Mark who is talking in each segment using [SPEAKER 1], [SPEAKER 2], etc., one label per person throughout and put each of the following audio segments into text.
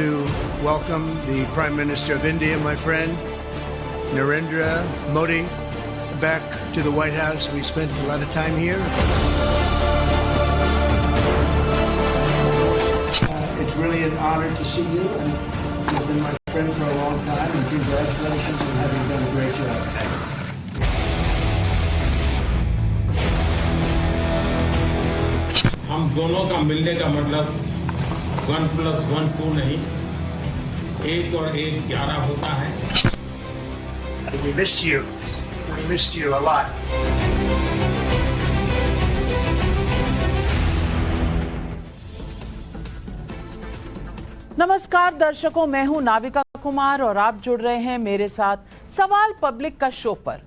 [SPEAKER 1] to welcome the Prime Minister of India, my friend, Narendra Modi, back to the White House. We spent a lot of time here. It's really an honor to see you, and you've been my friend for a long time, and congratulations on having done a great job.
[SPEAKER 2] हम दोनों का मिलने का मतलब 1+1 2 नहीं, 1 और 1 11 होता है।
[SPEAKER 1] We missed you. We missed you a lot.
[SPEAKER 3] नमस्कार दर्शकों, मैं हूं नाविका कुमार और आप जुड़ रहे हैं मेरे साथ सवाल पब्लिक का शो पर।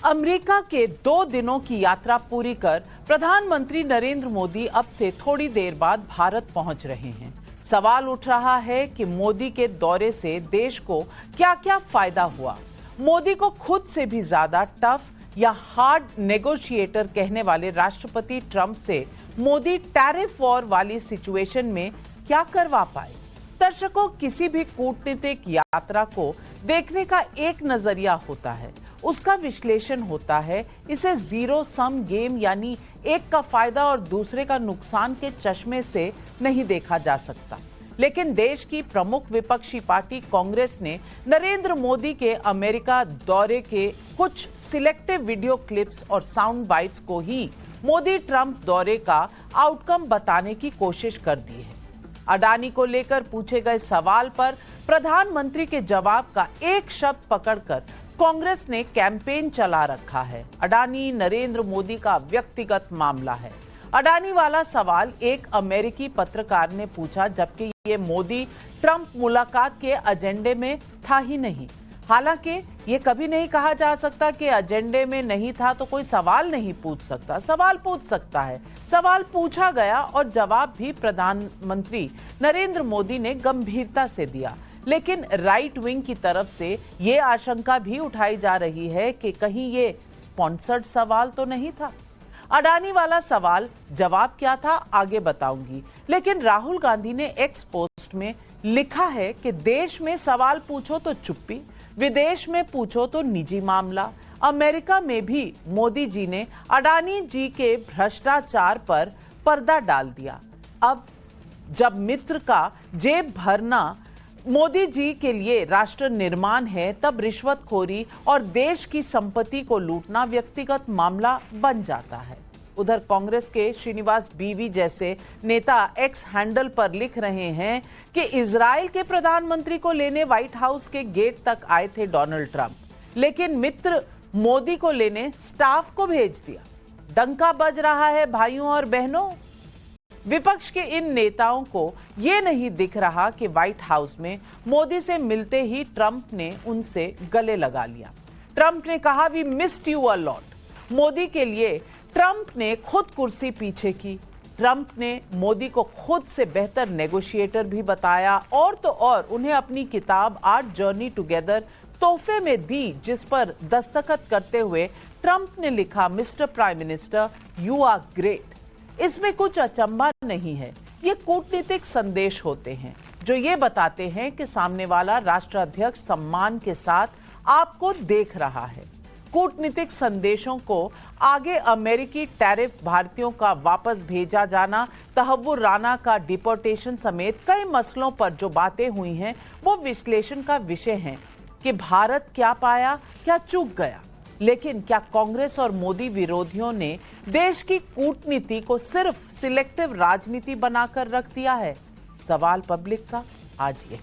[SPEAKER 3] अमेरिका के 2 दिनों की यात्रा पूरी कर प्रधानमंत्री नरेंद्र मोदी अब से थोड़ी देर बाद भारत पहुंच रहे हैं। सवाल उठ रहा है कि मोदी के दौरे से देश को क्या क्या फायदा हुआ। मोदी को खुद से भी ज्यादा टफ या हार्ड नेगोशिएटर कहने वाले राष्ट्रपति ट्रंप से मोदी टैरिफ वॉर वाली सिचुएशन में क्या करवा पाए। दर्शकों, किसी भी कूटनीतिक यात्रा को देखने का एक नजरिया होता है, उसका विश्लेषण होता है। इसे जीरो सम गेम यानी एक का फायदा और दूसरे का नुकसान के चश्मे से नहीं देखा जा सकता। लेकिन देश की प्रमुख विपक्षी पार्टी कांग्रेस ने नरेंद्र मोदी के अमेरिका दौरे के कुछ सिलेक्टिव वीडियो क्लिप्स और साउंड बाइट्स को ही मोदी ट्रंप दौरे का आउटकम बताने की कोशिश कर दी है। अडानी को लेकर पूछे गए सवाल पर प्रधानमंत्री के जवाब का एक शब्द पकड़कर कांग्रेस ने कैंपेन चला रखा है। अडानी नरेंद्र मोदी का व्यक्तिगत मामला है। अडानी वाला सवाल एक अमेरिकी पत्रकार ने पूछा, जबकि ये मोदी ट्रंप मुलाकात के एजेंडे में था ही नहीं। हालांकि ये कभी नहीं कहा जा सकता कि एजेंडे में नहीं था तो कोई सवाल नहीं पूछ सकता। सवाल पूछ सकता है। सवाल पूछा गया और जवाब भी प्रधानमंत्री नरेंद्र मोदी ने गंभीरता से दिया। लेकिन राइट विंग की तरफ से ये आशंका भी उठाई जा रही है कि कहीं ये स्पॉन्सर्ड सवाल तो नहीं था। अडानी वाला सवाल जवाब क्या था आगे बताऊंगी, लेकिन राहुल गांधी ने एक्स पोस्ट में लिखा है कि देश में सवाल पूछो तो चुप्पी, विदेश में पूछो तो निजी मामला। अमेरिका में भी मोदी जी ने अडानी जी के भ्रष्टाचार पर पर्दा डाल दिया। अब जब मित्र का जेब भरना मोदी जी के लिए राष्ट्र निर्माण है, तब रिश्वतखोरी और देश की संपत्ति को लूटना व्यक्तिगत मामला बन जाता है। उधर कांग्रेस के श्रीनिवास बीवी जैसे नेता एक्स हैंडल पर लिख रहे हैं कि इजराइल के प्रधानमंत्री को लेने व्हाइट हाउस के गेट तक आए थे डोनाल्ड ट्रंप, लेकिन मित्र मोदी को लेने स्टाफ को भेज दिया। डंका बज रहा है भाइयों और बहनों। विपक्ष के इन नेताओं को यह नहीं दिख रहा कि व्हाइट हाउस में मोदी से मिलते ही ट्रंप ने उनसे गले लगा लिया। ट्रंप ने कहा, we missed you a lot. Modi के लिए ट्रंप ने खुद कुर्सी पीछे की। ट्रंप ने मोदी को खुद से बेहतर नेगोशिएटर भी बताया और तो और उन्हें अपनी किताब आर्ट जर्नी टुगेदर तोहफे में दी, जिस पर दस्तखत करते हुए ट्रंप ने लिखा, mister prime minister you are great. इसमें कुछ अचंभा नहीं है। ये कूटनीतिक संदेश होते हैं जो ये बताते हैं कि सामने वाला राष्ट्राध्यक्ष सम्मान के साथ आपको देख रहा है। कूटनीतिक संदेशों को आगे अमेरिकी टैरिफ, भारतीयों का वापस भेजा जाना, तहव्वुर राना का डिपोर्टेशन समेत कई मसलों पर जो बातें हुई हैं वो विश्लेषण का विषय हैं कि भारत क्या पाया, क्या चूक गया। लेकिन क्या कांग्रेस और मोदी विरोधियों ने देश की कूटनीति को सिर्फ सिलेक्टिव राजनीति बनाकर रख दिया है? सवाल पब्लिक का आज ये।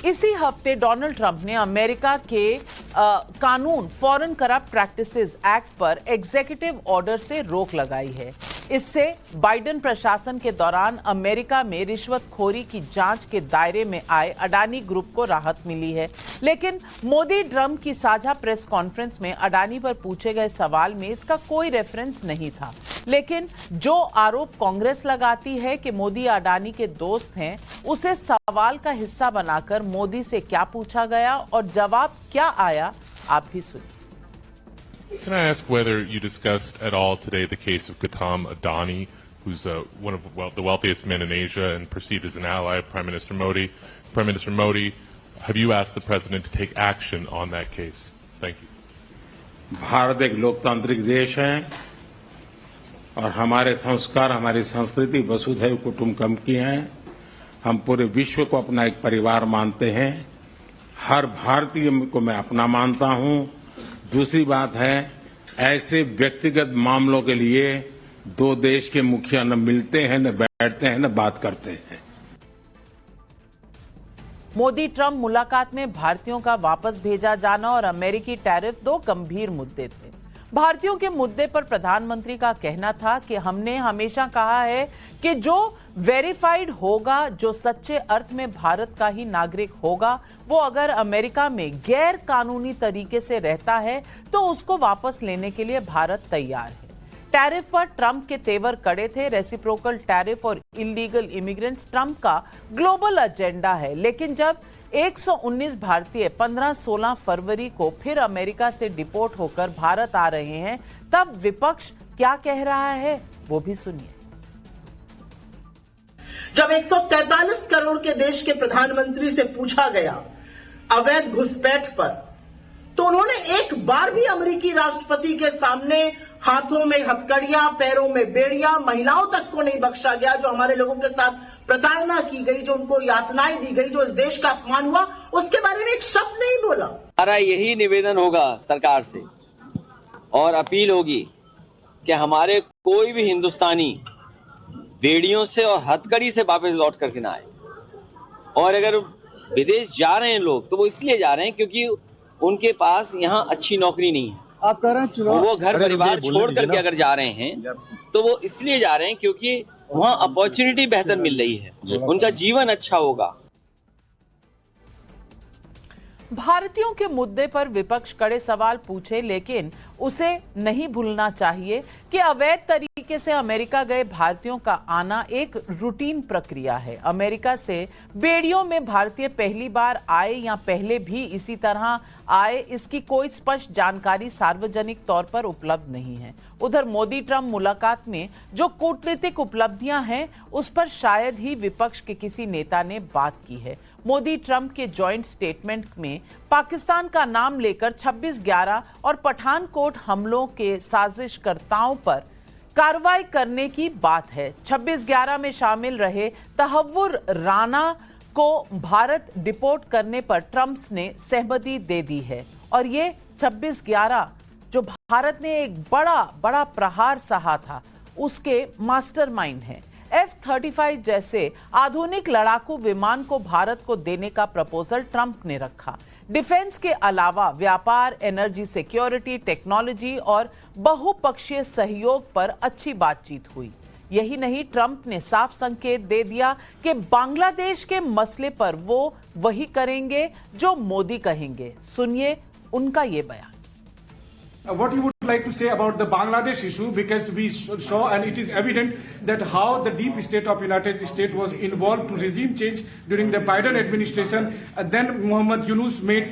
[SPEAKER 3] इसी हफ्ते डोनाल्ड ट्रंप ने अमेरिका के कानून फॉरेन करप्ट प्रैक्टिसेस एक्ट पर एग्जीक्यूटिव ऑर्डर से रोक लगाई है। इससे बाइडेन प्रशासन के दौरान अमेरिका में रिश्वतखोरी की जांच के दायरे में आए अडानी ग्रुप को राहत मिली है। लेकिन मोदी ट्रंप की साझा प्रेस कॉन्फ्रेंस में अडानी पर पूछे गए सवाल में इसका कोई रेफरेंस नहीं था। लेकिन जो आरोप कांग्रेस लगाती है कि मोदी अडानी के दोस्त हैं, उसे सवाल का हिस्सा बनाकर मोदी से क्या पूछा गया और जवाब क्या आया, आप भी सुनिए।
[SPEAKER 4] Can I ask whether you discussed at all today the case of Gautam Adani, who's one of the wealthiest men in Asia and perceived as an ally of Prime Minister Modi? Prime Minister Modi, have you asked the President to take action on that case? Thank you.
[SPEAKER 2] Bharat एक लोकतांत्रिक देश है और हमारे संस्कार, हमारी संस्कृति वसुधैव कुटुंबकम की है। हम पूरे विश्व को अपना एक परिवार मानते हैं। हर भारतीय को मैं अपना मानता हूं। दूसरी बात है, ऐसे व्यक्तिगत मामलों के लिए दो देश के मुखिया न मिलते हैं, न बैठते हैं, न बात करते हैं।
[SPEAKER 3] मोदी ट्रंप मुलाकात में भारतीयों का वापस भेजा जाना और अमेरिकी टैरिफ दो गंभीर मुद्दे थे। भारतीयों के मुद्दे पर प्रधानमंत्री का कहना था कि हमने हमेशा कहा है कि जो वेरीफाइड होगा, जो सच्चे अर्थ में भारत का ही नागरिक होगा, वो अगर अमेरिका में गैर कानूनी तरीके से रहता है तो उसको वापस लेने के लिए भारत तैयार है। टैरिफ पर ट्रंप के तेवर कड़े थे। रेसिप्रोकल टैरिफ और इलीगल इमिग्रेंट्स ट्रंप का ग्लोबल एजेंडा है, लेकिन जब 119 भारतीय 15-16 फरवरी को फिर अमेरिका से डिपोर्ट होकर भारत आ रहे हैं, तब विपक्ष क्या कह रहा है वो भी सुनिए।
[SPEAKER 5] जब 143 करोड़ के देश के प्रधानमंत्री से पूछा गया अवैध घुसपैठ पर, तो उन्होंने एक बार भी अमेरिकी राष्ट्रपति के सामने हाथों में हथकड़ियां, पैरों में बेड़ियां, महिलाओं तक को नहीं बख्शा गया। जो हमारे लोगों के साथ प्रताड़ना की गई, जो उनको यातनाएं दी गई, जो इस देश का अपमान हुआ, उसके बारे में एक शब्द नहीं बोला।
[SPEAKER 6] हमारा यही निवेदन होगा सरकार से और अपील होगी कि हमारे कोई भी हिंदुस्तानी बेड़ियों से और हथकड़ी से वापस लौट करके ना आए। और अगर विदेश जा रहे हैं लोग तो वो इसलिए जा रहे हैं क्योंकि उनके पास यहाँ अच्छी नौकरी नहीं है।
[SPEAKER 7] आप कह रहे हैं चुनाव,
[SPEAKER 6] वो घर परिवार छोड़ करके अगर जा रहे हैं तो वो इसलिए जा रहे हैं क्योंकि वहाँ अपॉर्चुनिटी बेहतर मिल रही है, उनका जीवन अच्छा होगा।
[SPEAKER 3] भारतीयों के मुद्दे पर विपक्ष कड़े सवाल पूछे, लेकिन उसे नहीं भूलना चाहिए कि अवैध तरीके से अमेरिका गए भारतीयों का आना एक रूटीन प्रक्रिया है। अमेरिका से बेड़ियों में भारतीय पहली बार आए या पहले भी इसी तरह आए, इसकी कोई स्पष्ट जानकारी सार्वजनिक तौर पर उपलब्ध नहीं है। उधर मोदी ट्रंप मुलाकात में जो कूटनीतिक उपलब्धियां हैं, उस पर शायद ही विपक्ष के किसी नेता ने बात की है। मोदी ट्रंप के जॉइंट स्टेटमेंट में पाकिस्तान का नाम लेकर 26/11 और पठानकोट हमलों के साजिशकर्ताओं पर कार्रवाई करने की बात है। 26/11 में शामिल रहे तहव्वुर राना को भारत डिपोर्ट करने पर ट्रंप ने सहमति दे दी है और ये 26/11 जो भारत ने एक बड़ा प्रहार सहा था, उसके मास्टरमाइंड हैं। F-35 जैसे आधुनिक लड़ाकू विमान को भारत को देने का प्रपोजल ट्रंप ने रखा। डिफेंस के अलावा व्यापार, एनर्जी सिक्योरिटी, टेक्नोलॉजी और बहुपक्षीय सहयोग पर अच्छी बातचीत हुई। यही नहीं, ट्रंप ने साफ संकेत दे दिया कि बांग्लादेश के मसले पर वो वही करेंगे जो मोदी कहेंगे। सुनिए उनका ये बयान।
[SPEAKER 8] What you would like to say about the Bangladesh issue, because we saw and it is evident that how the deep state of United States was involved to regime change during the Biden administration. Then Mohammed Yunus made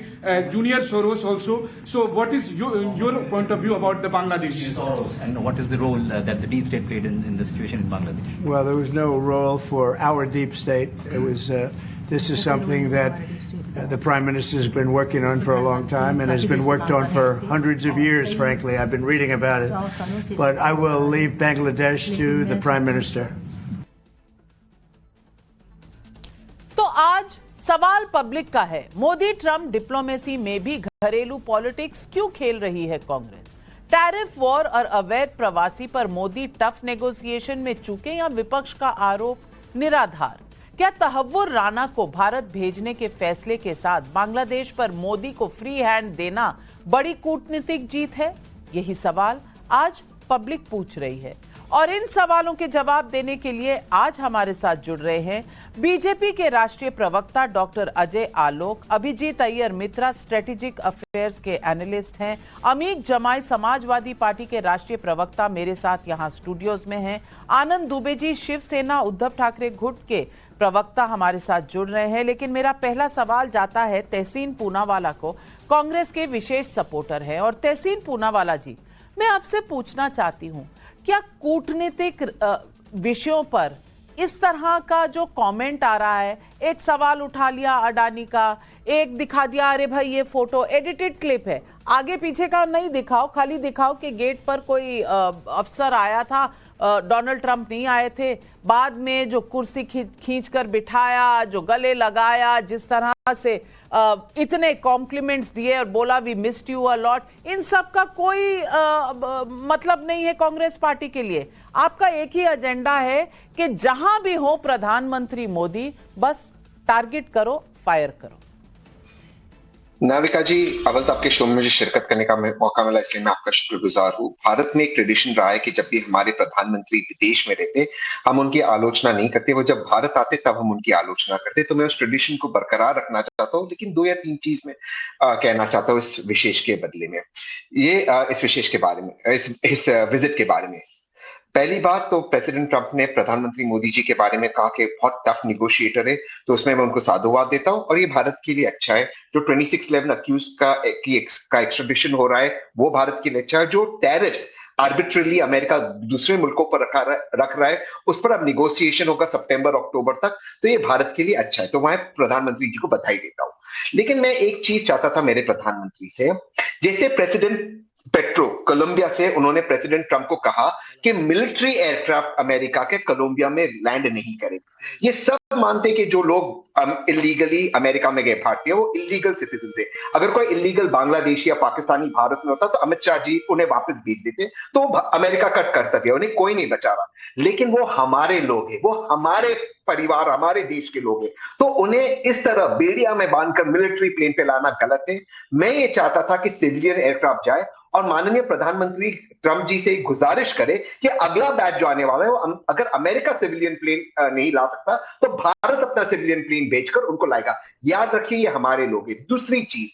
[SPEAKER 8] Junior Soros also. So what is your point of view about the Bangladesh?
[SPEAKER 9] Soros, and what is the role that the deep state played in the situation in Bangladesh?
[SPEAKER 1] Well, there was no role for our deep state. It was this is something that the Prime Minister has been working on for a long time and has been worked on for hundreds of years, frankly. I've been reading about it. But I will leave Bangladesh to the Prime Minister.
[SPEAKER 3] तो आज सवाल public का है, Modi Trump diplomacy में भी घरेलू politics क्यों खेल रही है कांग्रेस? टैरिफ वॉर और अवैध प्रवासी पर मोदी टफ नेगोशिएशन में चूके या विपक्ष का आरोप निराधार? क्या तहव्वुर राणा को भारत भेजने के फैसले के साथ बांग्लादेश पर मोदी को फ्री हैंड देना बड़ी कूटनीतिक जीत है? यही सवाल आज पब्लिक पूछ रही है और इन सवालों के जवाब देने के लिए आज हमारे साथ जुड़ रहे हैं बीजेपी के राष्ट्रीय प्रवक्ता डॉक्टर अजय आलोक, अभिजीत अय्यर मित्रा स्ट्रेटेजिक अफेयर्स के एनालिस्ट हैं, अमीक जमाई समाजवादी पार्टी के राष्ट्रीय प्रवक्ता मेरे साथ यहां स्टूडियोज में हैं, आनंद दुबे जी शिवसेना उद्धव ठाकरे गुट के प्रवक्ता हमारे साथ जुड़ रहे हैं। लेकिन मेरा पहला सवाल जाता है तहसीन पूनावाला को, कांग्रेस के विशेष सपोर्टर है। और तहसीन पूनावाला जी, मैं आपसे पूछना चाहती हूं, क्या कूटनीतिक विषयों पर इस तरह का जो कमेंट आ रहा है, एक सवाल उठा लिया अडानी का, एक दिखा दिया अरे भाई ये फोटो एडिटेड क्लिप है, आगे पीछे का नहीं दिखाओ, खाली दिखाओ कि गेट पर कोई अफसर आया था, डोनाल्ड ट्रंप नहीं आए थे, बाद में जो कुर्सी खींचकर बिठाया, जो गले लगाया, जिस तरह से इतने कॉम्प्लीमेंट्स दिए और बोला we missed you a lot, इन सब का कोई मतलब नहीं है कांग्रेस पार्टी के लिए। आपका एक ही एजेंडा है कि जहां भी हो प्रधानमंत्री मोदी, बस टारगेट करो, फायर करो।
[SPEAKER 7] नाविका जी, अव्वल तो आपके शो में मुझे शिरकत करने का मौका मिला, इसलिए मैं आपका शुक्रगुजार हूँ। भारत में एक ट्रेडिशन रहा है कि जब भी हमारे प्रधानमंत्री विदेश में रहते, हम उनकी आलोचना नहीं करते, वो जब भारत आते तब हम उनकी आलोचना करते। तो मैं उस ट्रेडिशन को बरकरार रखना चाहता हूँ, लेकिन 2 या 3 चीज में कहना चाहता हूँ इस विशेष के बदले में, इस विशेष के बारे में, इस विजिट के बारे में। पहली बात तो प्रेसिडेंट ट्रंप ने प्रधानमंत्री मोदी जी के बारे में कहा कि बहुत टफ निगोशिएटर है, तो उसमें मैं उनको साधुवाद देता हूं और ये भारत के लिए अच्छा है। जो 2611 अक्यूज का एक्स्ट्राडिशन हो रहा है वो भारत के लिए अच्छा है। जो टैरिफ्स आर्बिट्रली अमेरिका दूसरे मुल्कों पर रख रहा है, उस पर अब निगोशिएशन होगा सितंबर अक्टूबर तक, तो ये भारत के लिए अच्छा है। तो मैं प्रधानमंत्री जी को बधाई देता हूं। लेकिन मैं एक चीज चाहता था मेरे प्रधानमंत्री से, जैसे प्रेसिडेंट पेट्रो कोलंबिया से उन्होंने प्रेसिडेंट ट्रंप को कहा कि मिलिट्री एयरक्राफ्ट अमेरिका के कोलंबिया में लैंड नहीं करेगा। ये सब मानते कि जो लोग इलीगली अमेरिका में गए भारतीय, वो इलीगल सिटीजन थे। अगर कोई इलीगल बांग्लादेशी या पाकिस्तानी भारत में होता तो अमित शाह जी उन्हें वापस भेज देते, तो अमेरिका का कर्तव्य, उन्हें कोई नहीं बचा रहा। लेकिन वो हमारे लोग हैं, वो हमारे परिवार, हमारे देश के लोग हैं, तो उन्हें इस तरह बेड़िया में बांधकर मिलिट्री प्लेन पे लाना गलत है। मैं ये चाहता था कि सिविलियन एयरक्राफ्ट जाए और माननीय प्रधानमंत्री ट्रंप जी से गुजारिश करे कि अगला बैच जो आने वाला है, वो अगर अमेरिका सिविलियन प्लेन नहीं ला सकता तो भारत अपना सिविलियन प्लेन भेजकर उनको लाएगा। याद रखिए ये हमारे लोग हैं। दूसरी चीज,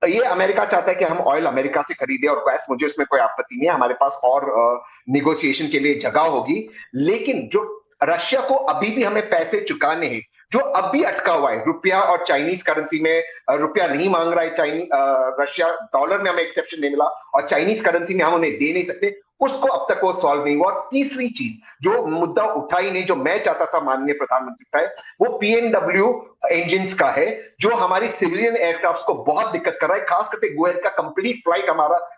[SPEAKER 7] ये अमेरिका चाहता है कि हम ऑयल अमेरिका से खरीदें और गैस, मुझे उसमें कोई आपत्ति नहीं है, हमारे पास और निगोशिएशन के लिए जगह होगी। लेकिन जो रशिया को अभी भी हमें पैसे चुकाने हैं, जो अब भी अटका हुआ है, रुपया और चाइनीज करेंसी में, रुपया नहीं मांग रहा है रशिया, डॉलर में हमें एक्सेप्शन नहीं मिला और चाइनीज करेंसी में हम उन्हें दे नहीं सकते, उसको अब तक वो सॉल्व नहीं हुआ। और तीसरी चीज जो मुद्दा उठा ही नहीं, जो मैं चाहता था माननीय प्रधानमंत्री उठाए, वो PNW इंजिन्स का है, जो हमारी सिविलियन एयरक्राफ्ट को बहुत दिक्कत कर रहा है। खास करके गोयल का कंप्लीट फ्लाइट हमारा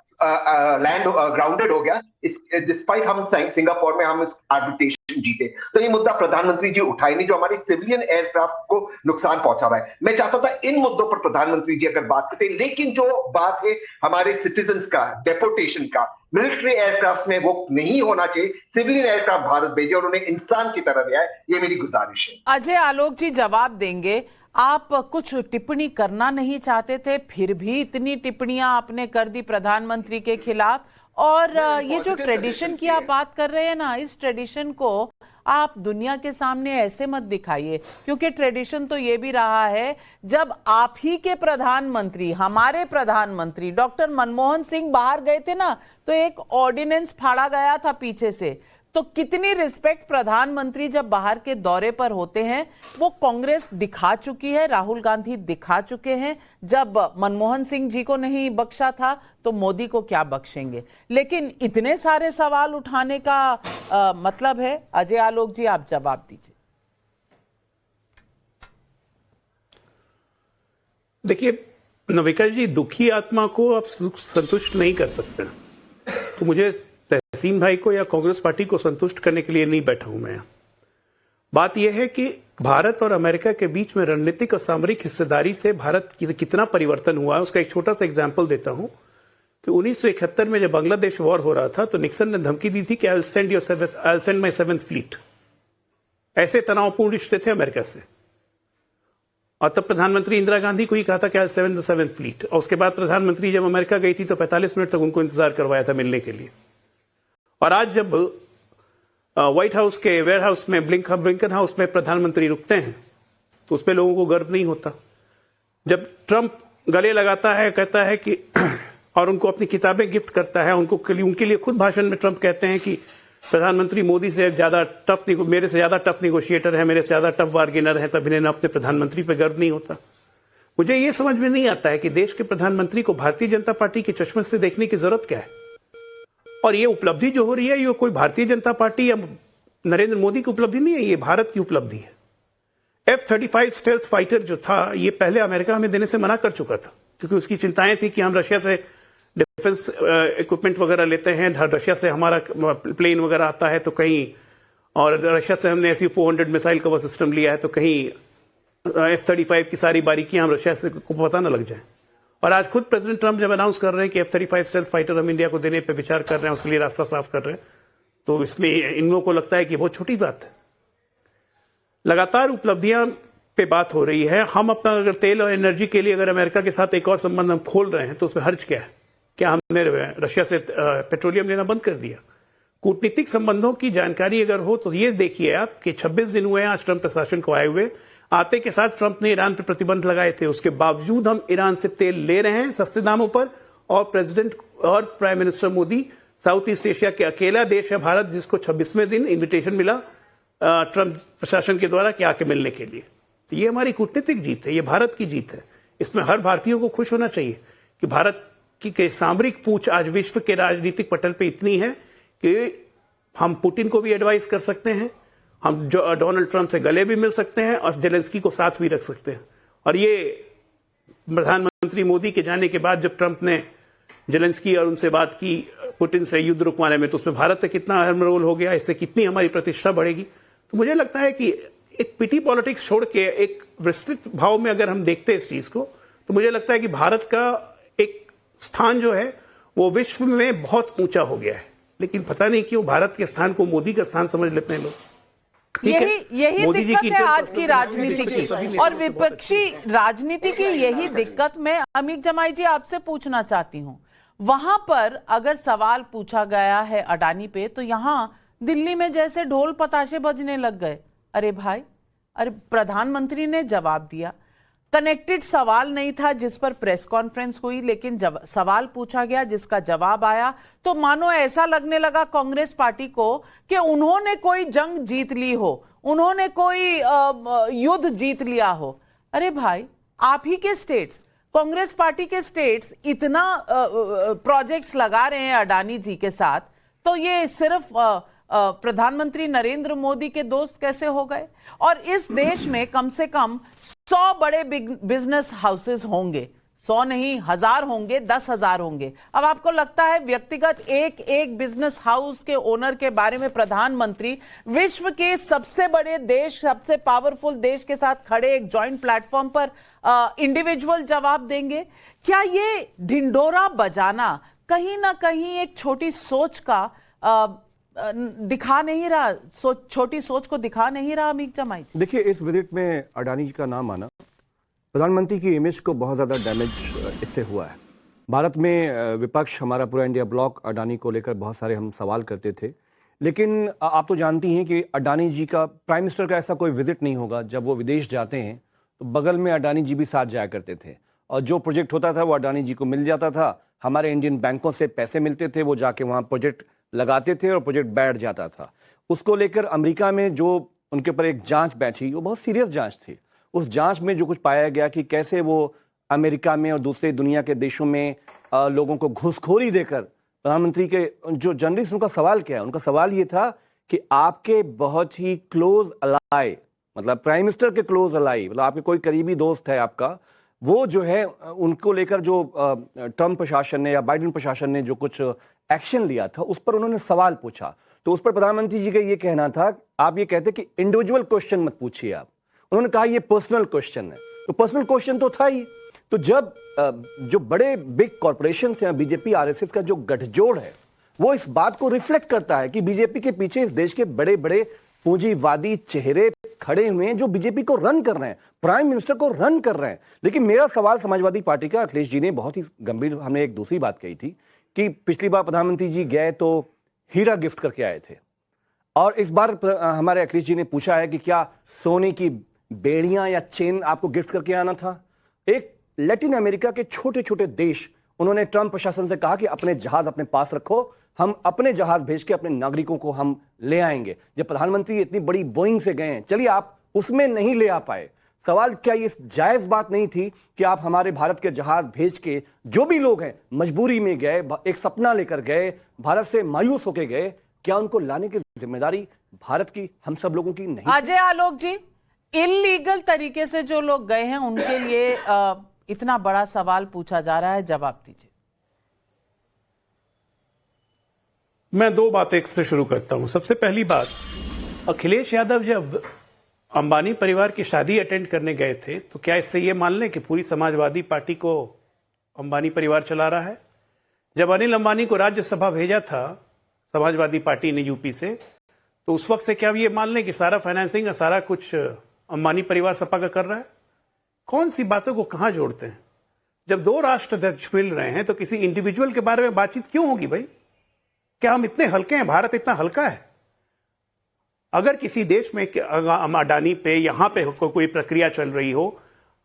[SPEAKER 7] लैंड ग्राउंडेड हो गया, डिस्पाइट हम सिंगापुर में हम इस आर्बिट्रेशन जीते। तो ये मुद्दा प्रधानमंत्री जी उठाए नहीं, जो हमारी सिविलियन एयरक्राफ्ट को नुकसान पहुंचा रहा है। मैं चाहता था इन मुद्दों पर प्रधानमंत्री जी अगर बात करते, लेकिन जो बात है हमारे सिटीजन्स का, डेपोटेशन का, मिलिट्री एयरक्राफ्ट में वो नहीं होना चाहिए। सिविलियन एयरक्राफ्ट भारत भेजे और उन्हें इंसान की तरह ले आए, ये मेरी गुजारिश है।
[SPEAKER 3] अजय आलोक जी जवाब देंगे। आप कुछ टिप्पणी करना नहीं चाहते थे, फिर भी इतनी टिप्पणियां आपने कर दी प्रधानमंत्री के खिलाफ। और ये जो ट्रेडिशन की आप बात कर रहे हैं ना, इस ट्रेडिशन को आप दुनिया के सामने ऐसे मत दिखाइए, क्योंकि ट्रेडिशन तो ये भी रहा है, जब आप ही के प्रधानमंत्री, हमारे प्रधानमंत्री डॉक्टर मनमोहन सिंह बाहर गए थे ना, तो एक ऑर्डिनेंस फाड़ा गया था पीछे से। तो कितनी रिस्पेक्ट प्रधानमंत्री जब बाहर के दौरे पर होते हैं, वो कांग्रेस दिखा चुकी है, राहुल गांधी दिखा चुके हैं। जब मनमोहन सिंह जी को नहीं बख्शा था तो मोदी को क्या बख्शेंगे। लेकिन इतने सारे सवाल उठाने का मतलब है। अजय आलोक जी, आप जवाब दीजिए।
[SPEAKER 10] देखिए नविका जी, दुखी आत्मा को आप संतुष्ट नहीं कर सकते, तो मुझे तहसीन भाई को या कांग्रेस पार्टी को संतुष्ट करने के लिए नहीं बैठा हूं मैं। बात यह है कि भारत और अमेरिका के बीच में रणनीतिक और सामरिक हिस्सेदारी से भारत की कितना परिवर्तन हुआ है, उसका एक छोटा सा एग्जांपल देता हूं कि 1971 में जब बांग्लादेश वॉर हो रहा था, तो निक्सन ने धमकी दी थी कि I will send my 7th fleet. ऐसे तनावपूर्ण रिश्ते थे अमेरिका से, और तब प्रधानमंत्री इंदिरा गांधी को ही कहा था कि I will send the 7th fleet. और उसके बाद प्रधानमंत्री जब अमेरिका गई थी तो 45 मिनट तक उनको इंतजार करवाया था मिलने के लिए। और आज जब व्हाइट हाउस के वेयर हाउस में ब्लिंकन हाउस में प्रधानमंत्री रुकते हैं तो उस पर लोगों को गर्व नहीं होता। जब ट्रंप गले लगाता है, कहता है कि और उनको अपनी किताबें गिफ्ट करता है, उनके लिए खुद भाषण में ट्रंप कहते हैं कि प्रधानमंत्री मोदी से ज्यादा टफ, मेरे से ज्यादा टफ निगोशिएटर है, मेरे से ज्यादा टफ बार्गेनर है, तब इन्हें अपने प्रधानमंत्री पर गर्व नहीं होता। मुझे ये समझ में नहीं आता है कि देश के प्रधानमंत्री को भारतीय जनता पार्टी के चश्मे से देखने की जरूरत क्या है। और ये उपलब्धि जो हो रही है, ये कोई भारतीय जनता पार्टी या नरेंद्र मोदी की उपलब्धि नहीं है, ये भारत की उपलब्धि है। F-35 स्टेल्थ फाइटर जो था, ये पहले अमेरिका हमें देने से मना कर चुका था, क्योंकि उसकी चिंताएं थी कि हम रशिया से डिफेंस इक्विपमेंट वगैरह लेते हैं, रशिया से हमारा प्लेन वगैरह आता है तो कहीं, और रशिया से हमने ऐसी 400 मिसाइल कवर सिस्टम लिया है तो कहीं F-35 की सारी बारीकियां हम रशिया से को पता न लग जाए। और आज खुद प्रेसिडेंट ट्रंप जब अनाउंस कर रहे हैं कि F-35 स्टेल्थ फाइटर हम इंडिया को देने पर विचार कर रहे हैं, उसके लिए रास्ता साफ कर रहे हैं, तो इसमें इन लोगों को लगता है कि बहुत छोटी बात है। लगातार उपलब्धियां पे बात हो रही है। हम अपना अगर तेल और एनर्जी के लिए अगर अमेरिका के साथ एक और संबंध हम खोल रहे हैं तो उसमें हर्ज क्या है? क्या हमने रशिया से पेट्रोलियम लेना बंद कर दिया? कूटनीतिक संबंधों की जानकारी अगर हो तो ये देखिए आप कि 26 दिन हुए हैं आज ट्रंप प्रशासन को आए हुए। आते के साथ ट्रंप ने ईरान पर प्रतिबंध लगाए थे, उसके बावजूद हम ईरान से तेल ले रहे हैं सस्ते दामों पर। और प्रेसिडेंट और prime minister Modi, south east Asia के अकेला देश है भारत जिसको 26वें दिन इन्विटेशन मिला ट्रंप प्रशासन के द्वारा कि आके मिलने के लिए। तो ये हमारी कूटनीतिक जीत है, ये भारत की जीत है। इसमें हर भारतीयों को खुश होना चाहिए कि भारत की सामरिक पूछ आज विश्व के राजनीतिक पटल पे इतनी है कि हम पुतिन को भी एडवाइस कर सकते हैं, हम डोनाल्ड ट्रंप से गले भी मिल सकते हैं और जेलेंस्की को साथ भी रख सकते हैं। और ये प्रधानमंत्री मोदी के जाने के बाद जब ट्रंप ने जेलेंस्की और उनसे बात की पुतिन से युद्ध रुकवाने में, तो उसमें भारत का कितना अहम रोल हो गया, इससे कितनी हमारी प्रतिष्ठा बढ़ेगी। तो मुझे लगता है कि एक पिटी पॉलिटिक्स छोड़ के एक विस्तृत भाव में अगर हम देखते हैं इस चीज को, तो मुझे लगता है कि भारत का एक स्थान जो है वो विश्व में बहुत ऊंचा हो गया है। लेकिन पता नहीं क्यों भारत के स्थान को मोदी का स्थान समझ लेते हैं लोग।
[SPEAKER 3] यही दिक्कत है आज की राजनीति की और विपक्षी राजनीति की। यही दिक्कत मैं अमीक जमाई जी आपसे पूछना चाहती हूं। वहां पर अगर सवाल पूछा गया है अडानी पे, तो यहां दिल्ली में जैसे ढोल पताशे बजने लग गए। अरे भाई, अरे प्रधानमंत्री ने जवाब दिया, कनेक्टेड सवाल नहीं था जिस पर प्रेस कॉन्फ्रेंस हुई, लेकिन जब सवाल पूछा गया जिसका जवाब आया तो मानो ऐसा लगने लगा कांग्रेस पार्टी को कि उन्होंने कोई जंग जीत ली हो, उन्होंने कोई युद्ध जीत लिया हो। अरे भाई, आप ही के स्टेट्स, कांग्रेस पार्टी के स्टेट्स इतना प्रोजेक्ट्स लगा रहे हैं अडानी जी के साथ, तो ये सिर्फ प्रधानमंत्री नरेंद्र मोदी के दोस्त कैसे हो गए? और इस देश में कम से कम 100 बड़े बिजनेस हाउसेस होंगे, 100 नहीं, 1000 होंगे, 10,000 होंगे। अब आपको लगता है व्यक्तिगत एक बिजनेस हाउस के ओनर के बारे में प्रधानमंत्री विश्व के सबसे बड़े देश, सबसे पावरफुल देश के साथ खड़े एक जॉइंट प्लेटफॉर्म पर इंडिविजुअल जवाब देंगे? क्या ये ढिंडोरा बजाना कहीं ना कहीं एक छोटी सोच का दिखा नहीं रहा, छोटी सोच को दिखा नहीं रहा? अमीक जमाई,
[SPEAKER 11] देखिए, इस विजिट में अडानी जी का नाम आना, प्रधानमंत्री की इमेज को बहुत ज्यादा डैमेज इससे हुआ है। भारत में विपक्ष, हमारा पूरा इंडिया ब्लॉक अडानी को लेकर बहुत सारे हम सवाल करते थे, लेकिन आप तो जानती हैं कि अडानी जी का, प्राइम मिनिस्टर का ऐसा कोई विजिट नहीं होगा जब वो विदेश जाते हैं तो बगल में अडानी जी भी साथ जाया करते थे, और जो प्रोजेक्ट होता था वो अडानी जी को मिल जाता था। हमारे इंडियन बैंकों से पैसे मिलते थे, वो जाके वहाँ प्रोजेक्ट लगाते थे और प्रोजेक्ट बैठ जाता था। उसको लेकर अमेरिका में जो उनके ऊपर एक जांच बैठी, वो बहुत सीरियस जांच थी। उस जांच में जो कुछ पाया गया कि कैसे वो अमेरिका में और दूसरे दुनिया के देशों में लोगों को घूसखोरी देकर, प्रधानमंत्री के जो जर्नलिस्ट, उनका सवाल क्या है? उनका सवाल ये था कि आपके बहुत ही क्लोज अलाई, मतलब प्राइम मिनिस्टर के क्लोज अलाई, मतलब आपके कोई करीबी दोस्त है आपका, वो जो है उनको लेकर जो ट्रंप प्रशासन ने या बाइडेन प्रशासन ने जो कुछ एक्शन लिया था उस पर उन्होंने सवाल पूछा। तो उस पर प्रधानमंत्री जी का ये कहना था, आप ये कहते कि इंडिविजुअल क्वेश्चन मत पूछिए आप, उन्होंने कहा ये पर्सनल क्वेश्चन है। तो पर्सनल क्वेश्चन तो था ही। तो जब जो बड़े बिग कॉर्पोरेशन हैं, बीजेपी आरएसएस का जो गठजोड़ है, वो इस बात को रिफ्लेक्ट करता है कि बीजेपी के पीछे इस देश के बड़े बड़े पूंजीवादी चेहरे खड़े हुए हैं जो बीजेपी को रन कर रहे हैं, प्राइम मिनिस्टर को रन कर रहे हैं। लेकिन मेरा सवाल समाजवादी पार्टी का, अखिलेश जी ने बहुत ही गंभीर, हमने एक दूसरी बात कही थी कि पिछली बार प्रधानमंत्री जी गए तो हीरा गिफ्ट करके आए थे। और इस बार हमारे अखिलेश जी ने पूछा है कि क्या सोने की बेड़ियां या चेन आपको गिफ्ट करके आना था। एक लैटिन अमेरिका के छोटे छोटे देश, उन्होंने ट्रंप प्रशासन से कहा कि अपने जहाज अपने पास रखो, हम अपने जहाज भेज के अपने नागरिकों को हम ले आएंगे। जब प्रधानमंत्री इतनी बड़ी बोइंग से गए हैं, चलिए आप उसमें नहीं ले आ पाए, सवाल क्या ये जायज बात नहीं थी कि आप हमारे भारत के जहाज भेज के, जो भी लोग हैं मजबूरी में गए, एक सपना लेकर गए, भारत से मायूस होकर गए, क्या उनको लाने की जिम्मेदारी भारत की, हम सब लोगों की नहीं?
[SPEAKER 3] अजय आलोक जी, इलीगल तरीके से जो लोग गए हैं उनके लिए इतना बड़ा सवाल पूछा जा रहा है, जवाब दीजिए।
[SPEAKER 10] मैं दो बातें से शुरू करता हूं। सबसे पहली बात, अखिलेश यादव जब अंबानी परिवार की शादी अटेंड करने गए थे तो क्या इससे यह मान लें कि पूरी समाजवादी पार्टी को अंबानी परिवार चला रहा है? जब अनिल अंबानी को राज्यसभा भेजा था समाजवादी पार्टी ने यूपी से, तो उस वक्त से क्या ये मान लें कि सारा फाइनेंसिंग सारा कुछ अंबानी परिवार सपा का कर रहा है? कौन सी बातों को कहां जोड़ते हैं? जब दो राष्ट्राध्यक्ष मिल रहे हैं तो किसी इंडिविजुअल के बारे में बातचीत क्यों होगी भाई? क्या हम इतने हल्के हैं? भारत इतना हल्का है? अगर किसी देश में अडानी पे यहां पे कोई प्रक्रिया चल रही हो,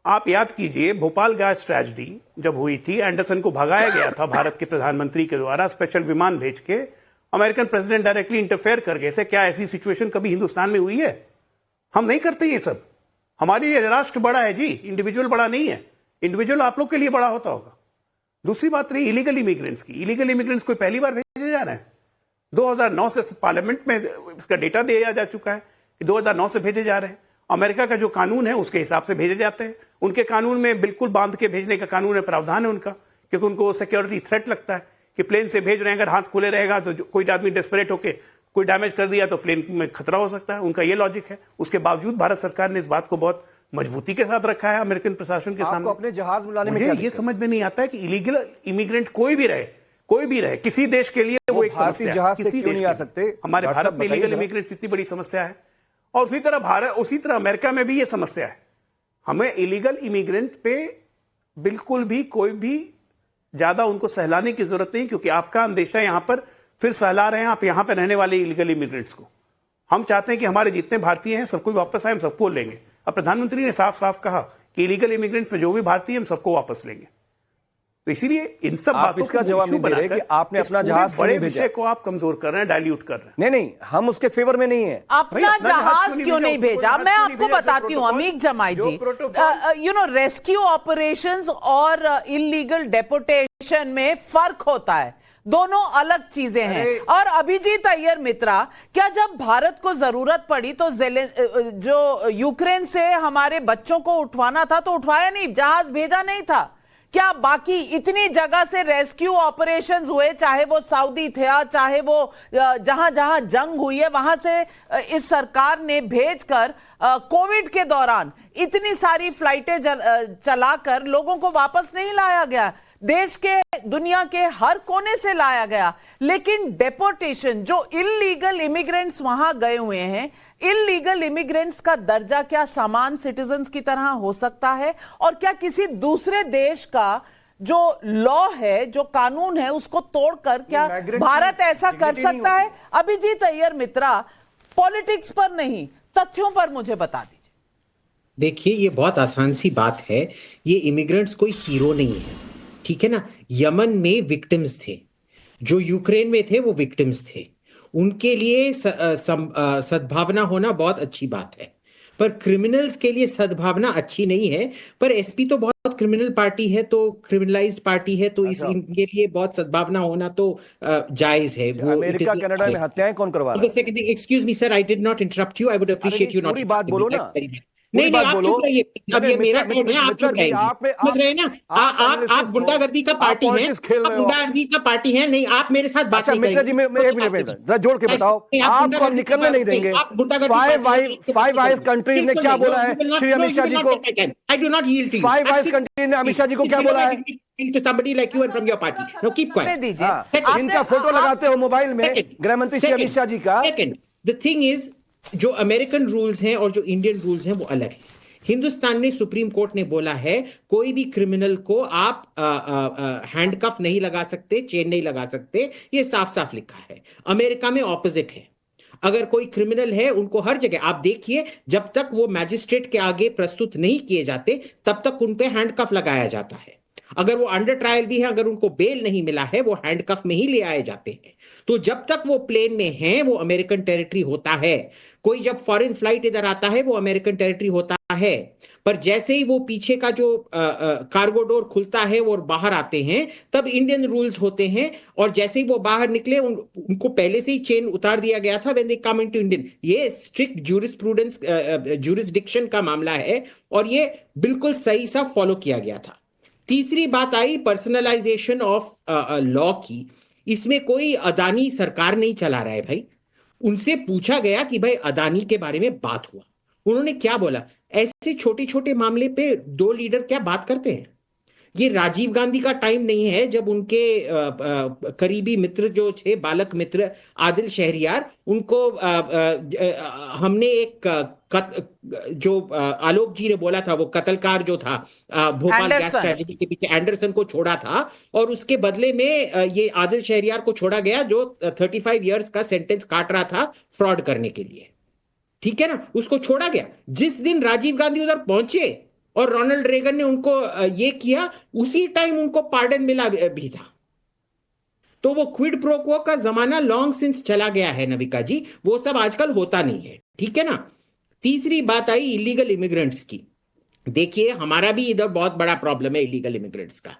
[SPEAKER 10] आप याद कीजिए भोपाल गैस ट्रेजेडी जब हुई थी, एंडरसन को भगाया गया था भारत के प्रधानमंत्री के द्वारा, स्पेशल विमान भेज के अमेरिकन प्रेसिडेंट डायरेक्टली इंटरफेयर कर गए थे। क्या ऐसी सिचुएशन कभी हिंदुस्तान में हुई है? हम नहीं करते ये सब। हमारे ये राष्ट्र बड़ा है जी, इंडिविजुअल बड़ा नहीं है। इंडिविजुअल आप लोग के लिए बड़ा होता होगा। दूसरी बात रही इलीगल इमिग्रेंट्स की। इलीगल इमिग्रेंट्स कोई पहली बार भेजे जा रहे हैं? 2009 से पार्लियामेंट में इसका डेटा दिया जा चुका है कि 2009 से भेजे जा रहे हैं। अमेरिका का जो कानून है उसके हिसाब से भेजे जाते हैं। उनके कानून में बिल्कुल बांध के भेजने का कानून है, प्रावधान है उनका, क्योंकि उनको सिक्योरिटी थ्रेट लगता है कि प्लेन से भेज रहे हैं, अगर हाथ खुले रहेगा तो कोई आदमी डेस्परेट होके कोई डैमेज कर दिया तो प्लेन में खतरा हो सकता है। उनका ये लॉजिक है। उसके बावजूद भारत सरकार ने इस बात को बहुत मजबूती के साथ रखा है अमेरिकन प्रशासन के सामने।
[SPEAKER 11] अपने जहाज बुलाने में
[SPEAKER 10] ये समझ में नहीं आता है कि इलीगल इमिग्रेंट कोई भी रहे, किसी देश के लिए वो एक समस्या है। किसी देश आ सकते, हमारे भारत में इलीगल इमिग्रेंट्स इतनी बड़ी समस्या है, और उसी तरह अमेरिका में भी ये समस्या है। हमें इलीगल इमिग्रेंट पे बिल्कुल भी कोई भी ज्यादा उनको सहलाने की जरूरत नहीं, क्योंकि आपका अंदेशा यहां पर फिर सहला रहे हैं आप यहां पर रहने वाले इलीगल इमिग्रेंट्स को। हम चाहते हैं कि हमारे जितने भारतीय हैं सबको वापस आए, हम सबको लेंगे। अब प्रधानमंत्री ने साफ साफ कहा कि इलीगल इमिग्रेंट्स में जो भी भारतीय हम सबको वापस लेंगे। तो इसीलिए इन सब बातों का जवाब नहीं दे रहे कि आपने अपना जहाज बड़े विषय को आप कमजोर कर रहे हैं, डाइल्यूट कर रहे हैं।
[SPEAKER 11] नहीं, हम उसके फेवर में नहीं है।
[SPEAKER 3] अपना जहाज क्यों नहीं भेजा? मैं आपको बताती हूँ अमीक जमाई जी, रेस्क्यू ऑपरेशंस और इलीगल डेपोटेशन में फर्क होता है, दोनों अलग चीजें हैं। और अभिजीत अय्यर मित्रा, क्या जब भारत को जरूरत पड़ी तो जो यूक्रेन से हमारे बच्चों को उठवाना था तो उठवाया नहीं, जहाज भेजा नहीं था? क्या बाकी इतनी जगह से रेस्क्यू ऑपरेशंस हुए, चाहे वो सऊदी था, चाहे वो जहां जहां जंग हुई है वहां से इस सरकार ने भेजकर कोविड के दौरान इतनी सारी फ्लाइटें चलाकर लोगों को वापस नहीं लाया गया? देश के, दुनिया के हर कोने से लाया गया। लेकिन डेपोटेशन, जो इलीगल इमिग्रेंट्स वहां गए हुए हैं, इलीगल इमिग्रेंट्स का दर्जा क्या सामान्य सिटीजन्स की तरह हो सकता है? और क्या किसी दूसरे देश का जो लॉ है, जो कानून है, उसको तोड़कर क्या भारत ऐसा कर सकता है? अभिजीत अय्यर मित्रा, पॉलिटिक्स पर नहीं, तथ्यों पर मुझे बता दीजिए।
[SPEAKER 12] देखिए, ये बहुत आसान सी बात है। ये इमिग्रेंट्स कोई हीरो नहीं है, ठीक है ना। यमन में विक्टिम्स थे, जो यूक्रेन में थे वो विक्टिम्स थे। उनके लिए सद्भावना होना बहुत अच्छी बात है, पर क्रिमिनल्स के लिए सद्भावना अच्छी नहीं है। पर एसपी तो बहुत क्रिमिनल पार्टी है, तो क्रिमिनलाइज्ड पार्टी है, तो इनके लिए बहुत सद्भावना होना तो जायज है। वो
[SPEAKER 11] अमेरिका कनाडा में हत्याएं कौन करवा रहा है?
[SPEAKER 12] Excuse me sir, I did not interrupt you, I would appreciate you not.
[SPEAKER 11] बात बोलो ना।
[SPEAKER 12] नहीं, आप चुप रहिए। अब ये मेरा टर्न है, आप चुप रहिए। समझ रहे हैं ना? आप गुंडागर्दी का पार्टी हैं, आप गुंडागर्दी का पार्टी हैं। नहीं, आप मेरे साथ बात नहीं करेंगे।
[SPEAKER 11] जी, जरा जोड़ के बताओ, आपको हम निकलने नहीं देंगे। फाइव आइज कंट्रीज ने क्या बोला है श्री अमित शाह जी को?
[SPEAKER 12] I do not yield to you.
[SPEAKER 11] Five eyes countries ने अमित शाह जी को क्या बोला है?
[SPEAKER 12] To somebody like you and from your party. Now keep quiet.
[SPEAKER 11] इनका फोटो लगाते हो मोबाइल में गृह मंत्री श्री अमित शाह जी का।
[SPEAKER 12] Second, the thing is, जो अमेरिकन रूल्स हैं और जो इंडियन रूल्स हैं वो अलग है। हिंदुस्तान में सुप्रीम कोर्ट ने बोला है कोई भी क्रिमिनल को आप हैंडकफ नहीं लगा सकते, चेन नहीं लगा सकते, ये साफ साफ लिखा है। अमेरिका में ऑपोजिट है। अगर कोई क्रिमिनल है उनको हर जगह आप देखिए, जब तक वो मैजिस्ट्रेट के आगे प्रस्तुत नहीं किए जाते तब तक उन पे हैंडकफ लगाया जाता है। अगर वो अंडर ट्रायल भी है, अगर उनको बेल नहीं मिला है, वो हैंडकफ में ही ले आए जाते हैं। तो जब तक वो प्लेन में हैं वो अमेरिकन टेरिटरी होता है। कोई जब फॉरेन फ्लाइट इधर आता है वो अमेरिकन टेरिटरी होता है, पर जैसे ही वो पीछे का जो कार्गो डोर खुलता है वो बाहर आते हैं तब इंडियन रूल्स होते हैं, और जैसे ही वो बाहर निकले उनको पहले से ही चेन उतार दिया गया था when they come into Indian. ये स्ट्रिक्ट ज्यूरिस्प्रूडेंस ज्यूरिसडिक्शन का मामला है और ये बिल्कुल सही सा फॉलो किया गया था। तीसरी बात आई पर्सनलाइजेशन ऑफ लॉ की। इसमें कोई अदानी सरकार नहीं चला रहा है भाई। उनसे पूछा गया कि भाई अदानी के बारे में बात हुआ, उन्होंने क्या बोला? ऐसे छोटे छोटे मामले पे दो लीडर क्या बात करते हैं? ये राजीव गांधी का टाइम नहीं है जब उनके करीबी मित्र जो थे, बालक मित्र आदिल शहरियार, उनको हमने एक जो आलोक जी ने बोला था, वो कत्लकार जो था भोपाल गैस ट्रेजेडी के पीछे, एंडरसन को छोड़ा था, और उसके बदले में ये आदिल शहरियार को छोड़ा गया जो 35 इयर्स का सेंटेंस काट रहा था फ्रॉड करने के लिए। ठीक है ना, उसको छोड़ा गया। जिस दिन राजीव गांधी उधर पहुंचे और रोनाल्ड रेगन ने उनको ये किया, उसी टाइम उनको पार्डन मिला भी था। तो वो क्विड प्रो क्वो का जमाना लॉन्ग सिंस चला गया है नविका जी, वो सब आजकल होता नहीं है। ठीक है ना। तीसरी बात आई इलीगल इमिग्रेंट्स की। देखिए हमारा भी इधर बहुत बड़ा प्रॉब्लम है इलीगल इमिग्रेंट्स का।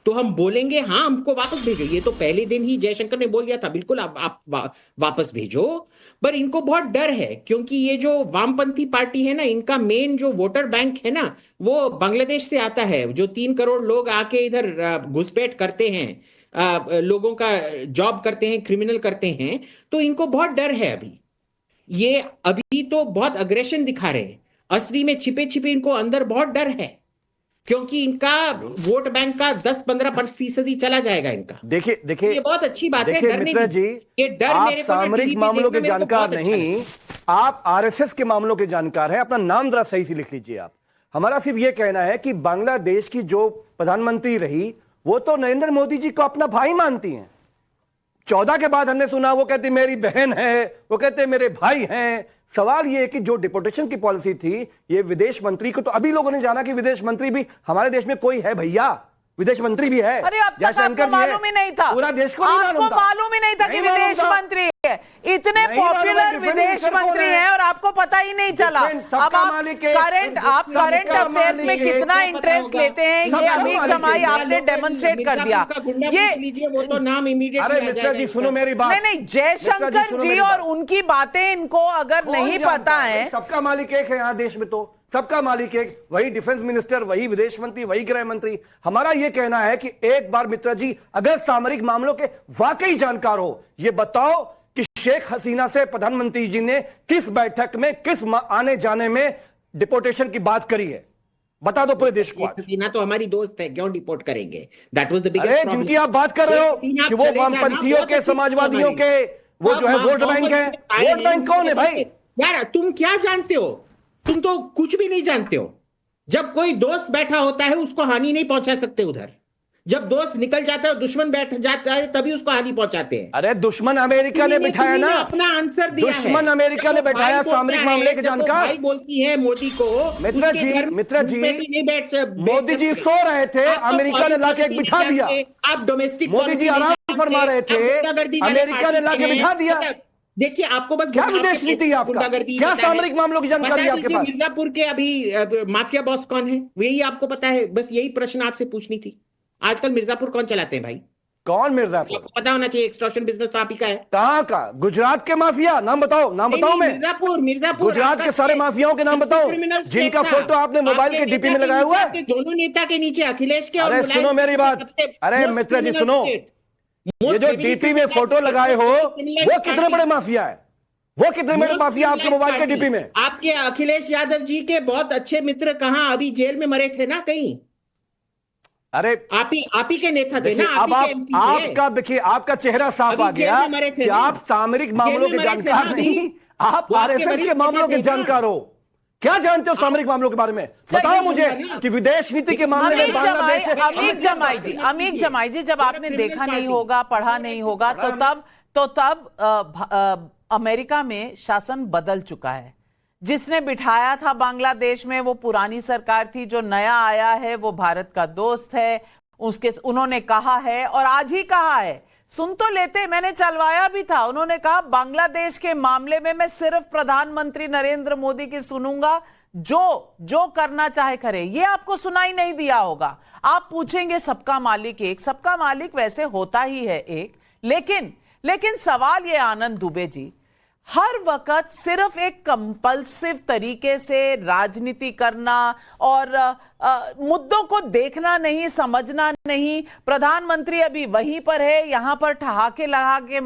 [SPEAKER 12] तो हम बोलेंगे हाँ हमको वापस भेजो, ये तो पहले दिन ही जयशंकर ने बोल दिया था बिल्कुल आप वापस भेजो, पर इनको बहुत डर है क्योंकि ये जो वामपंथी पार्टी है ना, इनका मेन जो वोटर बैंक है ना वो बांग्लादेश से आता है। जो 3 करोड़ लोग आके इधर घुसपैठ करते हैं, लोगों का जॉब करते हैं, क्रिमिनल करते हैं, तो इनको बहुत डर है। ये अभी तो बहुत अग्रेशन दिखा रहे हैं, असली में छिपे छिपे इनको अंदर बहुत डर है क्योंकि इनका वोट बैंक का 10-15% चला जाएगा इनका।
[SPEAKER 11] देखिए
[SPEAKER 12] ये बहुत अच्छी बात है डरने
[SPEAKER 11] जी,
[SPEAKER 12] ये डर
[SPEAKER 11] आप
[SPEAKER 12] मेरे को
[SPEAKER 11] सामरिक मामलों के जानकार नहीं, आप आरएसएस के मामलों के जानकार हैं। अपना नाम जरा सही से लिख लीजिए आप। हमारा सिर्फ ये कहना है कि बांग्लादेश की जो प्रधानमंत्री रही वो तो नरेंद्र मोदी जी को अपना भाई मानती हैं। 14 के बाद हमने सुना वो कहती मेरी बहन है, वो कहते मेरे भाई हैं। सवाल ये है कि जो डिपोटेशन की पॉलिसी थी, ये विदेश मंत्री को, तो अभी लोगों ने जाना कि विदेश मंत्री भी हमारे देश में कोई है भैया, विदेश मंत्री भी है।
[SPEAKER 3] अरे अब तक आपको मालूम ही नहीं था,
[SPEAKER 11] पूरा देश को आपको
[SPEAKER 3] मालूम ही नहीं था कि विदेश मंत्री है। इतने पॉपुलर विदेश मंत्री हैं और आपको पता ही नहीं चला। अब आप करंट अफेयर में कितना इंटरेस्ट लेते हैं ये अमीर जमाई आपने डेमोन्स्ट्रेट कर दिया। ये
[SPEAKER 12] वो तो नाम इमीडिएट।
[SPEAKER 11] अरे मिस्टर जी सुनो मेरी बात।
[SPEAKER 3] नहीं जयशंकर जी और उनकी बातें इनको अगर नहीं पता है।
[SPEAKER 11] सबका मालिक एक है यहाँ देश में, तो सबका मालिक एक, वही डिफेंस मिनिस्टर, वही विदेश मंत्री, वही गृह मंत्री। हमारा यह कहना है कि एक बार मित्रा जी अगर सामरिक मामलों के वाकई जानकार हो, ये बताओ कि शेख हसीना से प्रधानमंत्री जी ने किस बैठक में, किस आने जाने में डिपोटेशन की बात करी है, बता दो पूरे देश को।
[SPEAKER 12] हसीना तो हमारी दोस्त है, क्यों डिपोर्ट करेंगे? That was the biggest problem.
[SPEAKER 11] जिनकी आप बात कर रहे हो कि वो वामपंथियों के, समाजवादियों के, वो जो है वोट बैंक है। वोट बैंक कौन है भाई?
[SPEAKER 12] यार तुम क्या जानते हो? तुम तो कुछ भी नहीं जानते हो। जब कोई दोस्त बैठा होता है उसको हानि नहीं पहुंचा सकते उधर। जब दोस्त निकल जाता है, दुश्मन बैठ जाता है, तभी उसको हानि पहुंचाते हैं।
[SPEAKER 11] अरे दुश्मन अमेरिका ने बिठाया ना,
[SPEAKER 12] अपना आंसर दिया है।
[SPEAKER 11] दुश्मन अमेरिका ने बैठाया सामरिक मामले के जानकार।
[SPEAKER 12] भाई बोलती है मोदी को,
[SPEAKER 11] मित्रा जी
[SPEAKER 12] नहीं बैठ,
[SPEAKER 11] मोदी जी सो रहे थे, अमेरिका ने लाके बिठा दिया।
[SPEAKER 12] आप डोमेस्टिक
[SPEAKER 11] मोदी जी आराम फरमा रहे थे, अमेरिका ने लाके बिठा दिया।
[SPEAKER 12] देखिए आपको बस
[SPEAKER 11] क्या विदेश नीति है आपका? क्या सामरिक मामलों की जानकारी आपके पास?
[SPEAKER 12] मिर्जापुर के अभी माफिया बॉस कौन है यही आपको पता है? बस यही प्रश्न आपसे पूछनी थी। आजकल मिर्जापुर कौन चलाते हैं भाई?
[SPEAKER 11] कौन मिर्जापुर?
[SPEAKER 12] आपको पता होना चाहिए। एक्सटॉर्शन बिजनेस तो आप ही का है।
[SPEAKER 11] कहाँ का? गुजरात के माफिया नाम बताओ, नाम बताओ। मैं
[SPEAKER 12] मिर्जापुर
[SPEAKER 11] गुजरात के सारे माफियाओं के नाम बताओ जिनका फोटो आपने मोबाइल के डीपी में लगाया हुआ है।
[SPEAKER 12] दोनों नेता के नीचे अखिलेश के।
[SPEAKER 11] अरे सुनो मेरी बात, अरे मित्र जी सुनो, ये जो डीपी में फोटो लगाए हो वो कितने बड़े माफिया है? वो कितने बड़े माफिया आपके मोबाइल के डीपी में?
[SPEAKER 12] आपके अखिलेश यादव जी के बहुत अच्छे मित्र कहाँ अभी जेल में मरे थे ना कहीं।
[SPEAKER 11] अरे
[SPEAKER 12] आप ही के नेता थे ना।
[SPEAKER 11] अब आपका देखिए, आपका चेहरा साफ आ गया कि आप सामरिक मामलों के जानकार नहीं, आप आरएसएस के मामलों के जानकार हो। क्या जानते हो सामरिक मामलों के बारे में? बताओ मुझे कि विदेश नीति के मामले में बांग्लादेश।
[SPEAKER 3] अमीर जमाई जी, जब आपने देखा नहीं होगा, पढ़ा नहीं होगा, तो तब अमेरिका में शासन बदल चुका है। जिसने बिठाया था बांग्लादेश में वो पुरानी सरकार थी, जो नया आया है वो भारत का दोस्त है। उन्होंने कहा है और आज ही कहा है, सुन तो लेते, मैंने चलवाया भी था। उन्होंने कहा बांग्लादेश के मामले में मैं सिर्फ प्रधानमंत्री नरेंद्र मोदी की सुनूंगा, जो करना चाहे करे। ये आपको सुनाई नहीं दिया होगा। आप पूछेंगे सबका मालिक एक, सबका मालिक वैसे होता ही है एक, लेकिन सवाल ये आनंद दुबे जी, हर वक्त सिर्फ एक कंपल्सिव तरीके से राजनीति करना और मुद्दों को देखना नहीं, समझना नहीं। प्रधानमंत्री अभी वहीं पर है, यहां पर ठहाके लगा के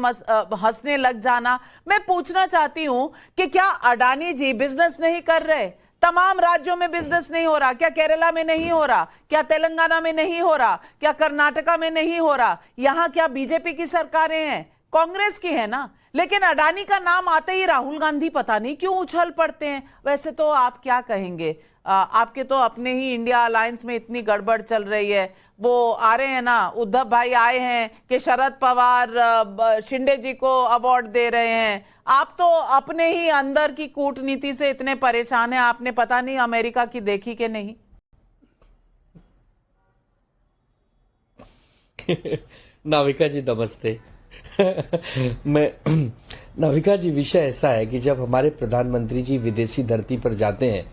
[SPEAKER 3] हंसने लग जाना। मैं पूछना चाहती हूं कि क्या अडानी जी बिजनेस नहीं कर रहे? तमाम राज्यों में बिजनेस नहीं हो रहा? क्या केरला में नहीं हो रहा? क्या तेलंगाना में नहीं हो रहा? क्या कर्नाटका में नहीं हो रहा? यहां क्या बीजेपी की सरकारें हैं? कांग्रेस की है ना। लेकिन अडानी का नाम आते ही राहुल गांधी पता नहीं क्यों उछल पड़ते हैं। वैसे तो आप क्या कहेंगे? आपके तो अपने ही इंडिया अलायंस में इतनी गड़बड़ चल रही है। वो आ रहे हैं ना, उद्धव भाई आए हैं कि शरद पवार शिंदे जी को अवार्ड दे रहे हैं। आप तो अपने ही अंदर की कूटनीति से इतने परेशान हैं, आपने पता नहीं अमेरिका की देखी कि नहीं।
[SPEAKER 13] नाविका जी नमस्ते। नाविका जी, विषय ऐसा है कि जब हमारे प्रधानमंत्री जी विदेशी धरती पर जाते हैं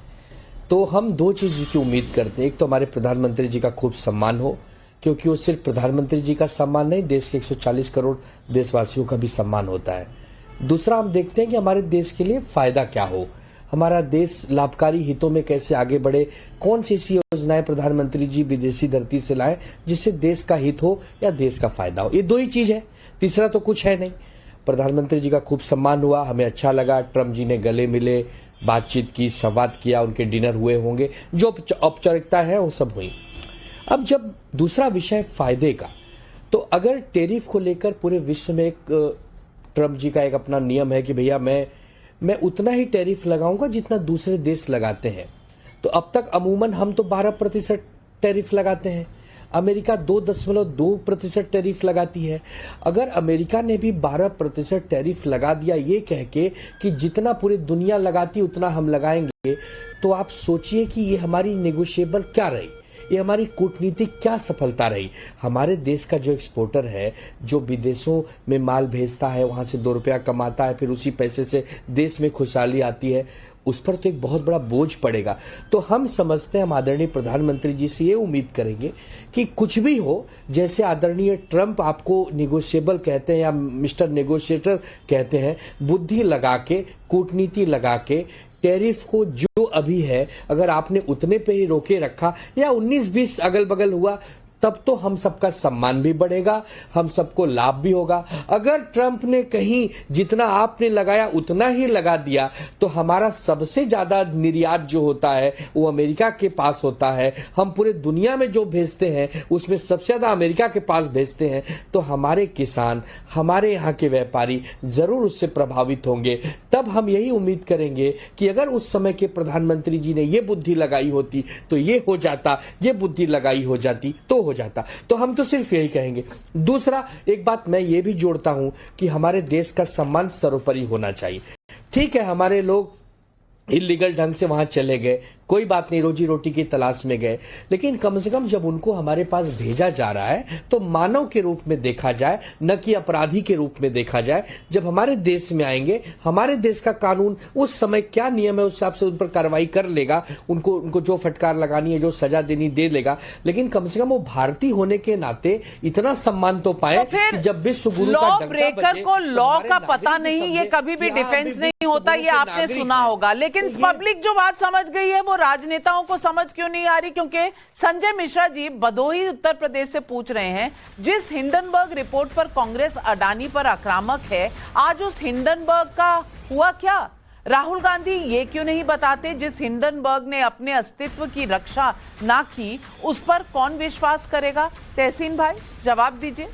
[SPEAKER 13] तो हम दो चीज की उम्मीद करते हैं। एक तो हमारे प्रधानमंत्री जी का खूब सम्मान हो, क्योंकि वो सिर्फ प्रधानमंत्री जी का सम्मान नहीं, देश के 140 करोड़ देशवासियों का भी सम्मान होता है। दूसरा, हम देखते हैं कि हमारे देश के लिए फायदा क्या हो, हमारा देश लाभकारी हितों में कैसे आगे बढ़े, कौन सी ऐसी योजनाएं प्रधानमंत्री जी विदेशी धरती से लाए जिससे देश का हित हो या देश का फायदा हो। ये दो ही चीज है, तीसरा तो कुछ है नहीं। प्रधानमंत्री जी का खूब सम्मान हुआ, हमें अच्छा लगा, ट्रम्प जी ने गले मिले, बातचीत की, संवाद किया, उनके डिनर हुए होंगे, जो औपचारिकता है वो सब हुई। अब जब दूसरा विषय फायदे का, तो अगर टैरिफ को लेकर पूरे विश्व में एक ट्रम्प जी का एक अपना नियम है कि भैया मैं उतना ही टैरिफ लगाऊंगा जितना दूसरे देश लगाते हैं। तो अब तक अमूमन हम तो 12% टैरिफ लगाते हैं, अमेरिका 2.2% टैरिफ लगाती है। अगर अमेरिका ने भी 12% टैरिफ लगा दिया ये कह के कि जितना पूरी दुनिया लगाती उतना हम लगाएंगे, तो आप सोचिए कि ये हमारी नेगोशिएबल क्या रही, ये हमारी कूटनीतिक क्या सफलता रही। हमारे देश का जो एक्सपोर्टर है, जो विदेशों में माल भेजता है, वहां से 2 रुपया कमाता है, फिर उसी पैसे से देश में खुशहाली आती है, उस पर तो एक बहुत बड़ा बोझ पड़ेगा। तो हम समझते हैं, हम आदरणीय प्रधानमंत्री जी से ये उम्मीद करेंगे कि कुछ भी हो, जैसे आदरणीय ट्रंप आपको निगोशिएबल कहते हैं या मिस्टर नेगोशिएटर कहते हैं, बुद्धि लगा के, कूटनीति लगा के टैरिफ को जो अभी है, अगर आपने उतने पे ही रोके रखा या 19-20 अगल बगल हुआ, तब तो हम सबका सम्मान भी बढ़ेगा, हम सबको लाभ भी होगा। अगर ट्रंप ने कहीं जितना आपने लगाया उतना ही लगा दिया, तो हमारा सबसे ज्यादा निर्यात जो होता है वो अमेरिका के पास होता है। हम पूरे दुनिया में जो भेजते हैं उसमें सबसे ज्यादा अमेरिका के पास भेजते हैं। तो हमारे किसान, हमारे यहाँ के व्यापारी जरूर उससे प्रभावित होंगे। तब हम यही उम्मीद करेंगे कि अगर उस समय के प्रधानमंत्री जी ने ये बुद्धि लगाई होती तो ये हो जाता, ये बुद्धि लगाई हो जाती तो हो जाता। तो हम तो सिर्फ यही कहेंगे। दूसरा, एक बात मैं ये भी जोड़ता हूं कि हमारे देश का सम्मान सर्वोपरि होना चाहिए। ठीक है, हमारे लोग इलीगल ढंग से वहां चले गए, कोई बात नहीं, रोजी रोटी की तलाश में गए, लेकिन कम से कम जब उनको हमारे पास भेजा जा रहा है तो मानव के रूप में देखा जाए, न कि अपराधी के रूप में देखा जाए। जब हमारे देश में आएंगे, हमारे देश का कानून उस समय क्या नियम है उस हिसाब से उन पर कार्रवाई कर लेगा, उनको जो फटकार लगानी है, जो सजा देनी दे लेगा। लेकिन कम से कम वो भारतीय होने के नाते इतना सम्मान तो पाए कि जब विश्व गुरु का
[SPEAKER 3] लॉ ब्रेकर को लॉ का पता नहीं, ये कभी भी डिफेंस नहीं होता, ये आपने सुना होगा। लेकिन पब्लिक जो बात समझ गई है वो राजनेताओं को समझ क्यों नहीं आ रही? क्योंकि संजय मिश्रा जी भदोही उत्तर प्रदेश से पूछ रहे हैं, जिस हिंडनबर्ग रिपोर्ट पर कांग्रेस अडानी पर आक्रामक है, आज उस हिंडनबर्ग का हुआ क्या? राहुल गांधी ये क्यों नहीं बताते जिस हिंडनबर्ग ने अपने अस्तित्व की रक्षा ना की, उस पर कौन विश्वास करेगा? तहसीन भाई जवाब दीजिए।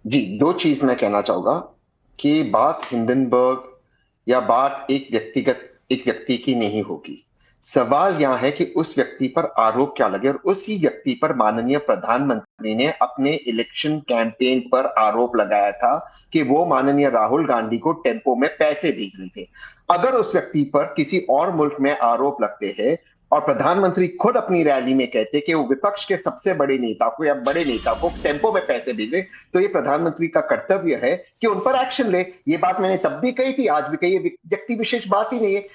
[SPEAKER 7] जी, दो चीज मैं कहना चाहूंगा कि बात हिंडनबर्ग या बात एक व्यक्ति की नहीं होगी। सवाल यहाँ है कि उस व्यक्ति पर आरोप क्या लगे, और उसी व्यक्ति पर माननीय प्रधानमंत्री ने अपने इलेक्शन कैंपेन पर आरोप लगाया था कि वो माननीय राहुल गांधी को टेम्पो में पैसे भेज रहे थे। अगर उस व्यक्ति पर किसी और मुल्क में आरोप लगते हैं और प्रधानमंत्री खुद अपनी रैली में कहते कि वो विपक्ष के सबसे बड़े नेता को या बड़े नेता को टेम्पो में पैसे भेजे, तो ये प्रधानमंत्री का कर्तव्य है कि उन पर एक्शन ले। ये बात मैंने तब भी कही थी, आज भी कही, व्यक्ति विशेष बात ही नहीं है।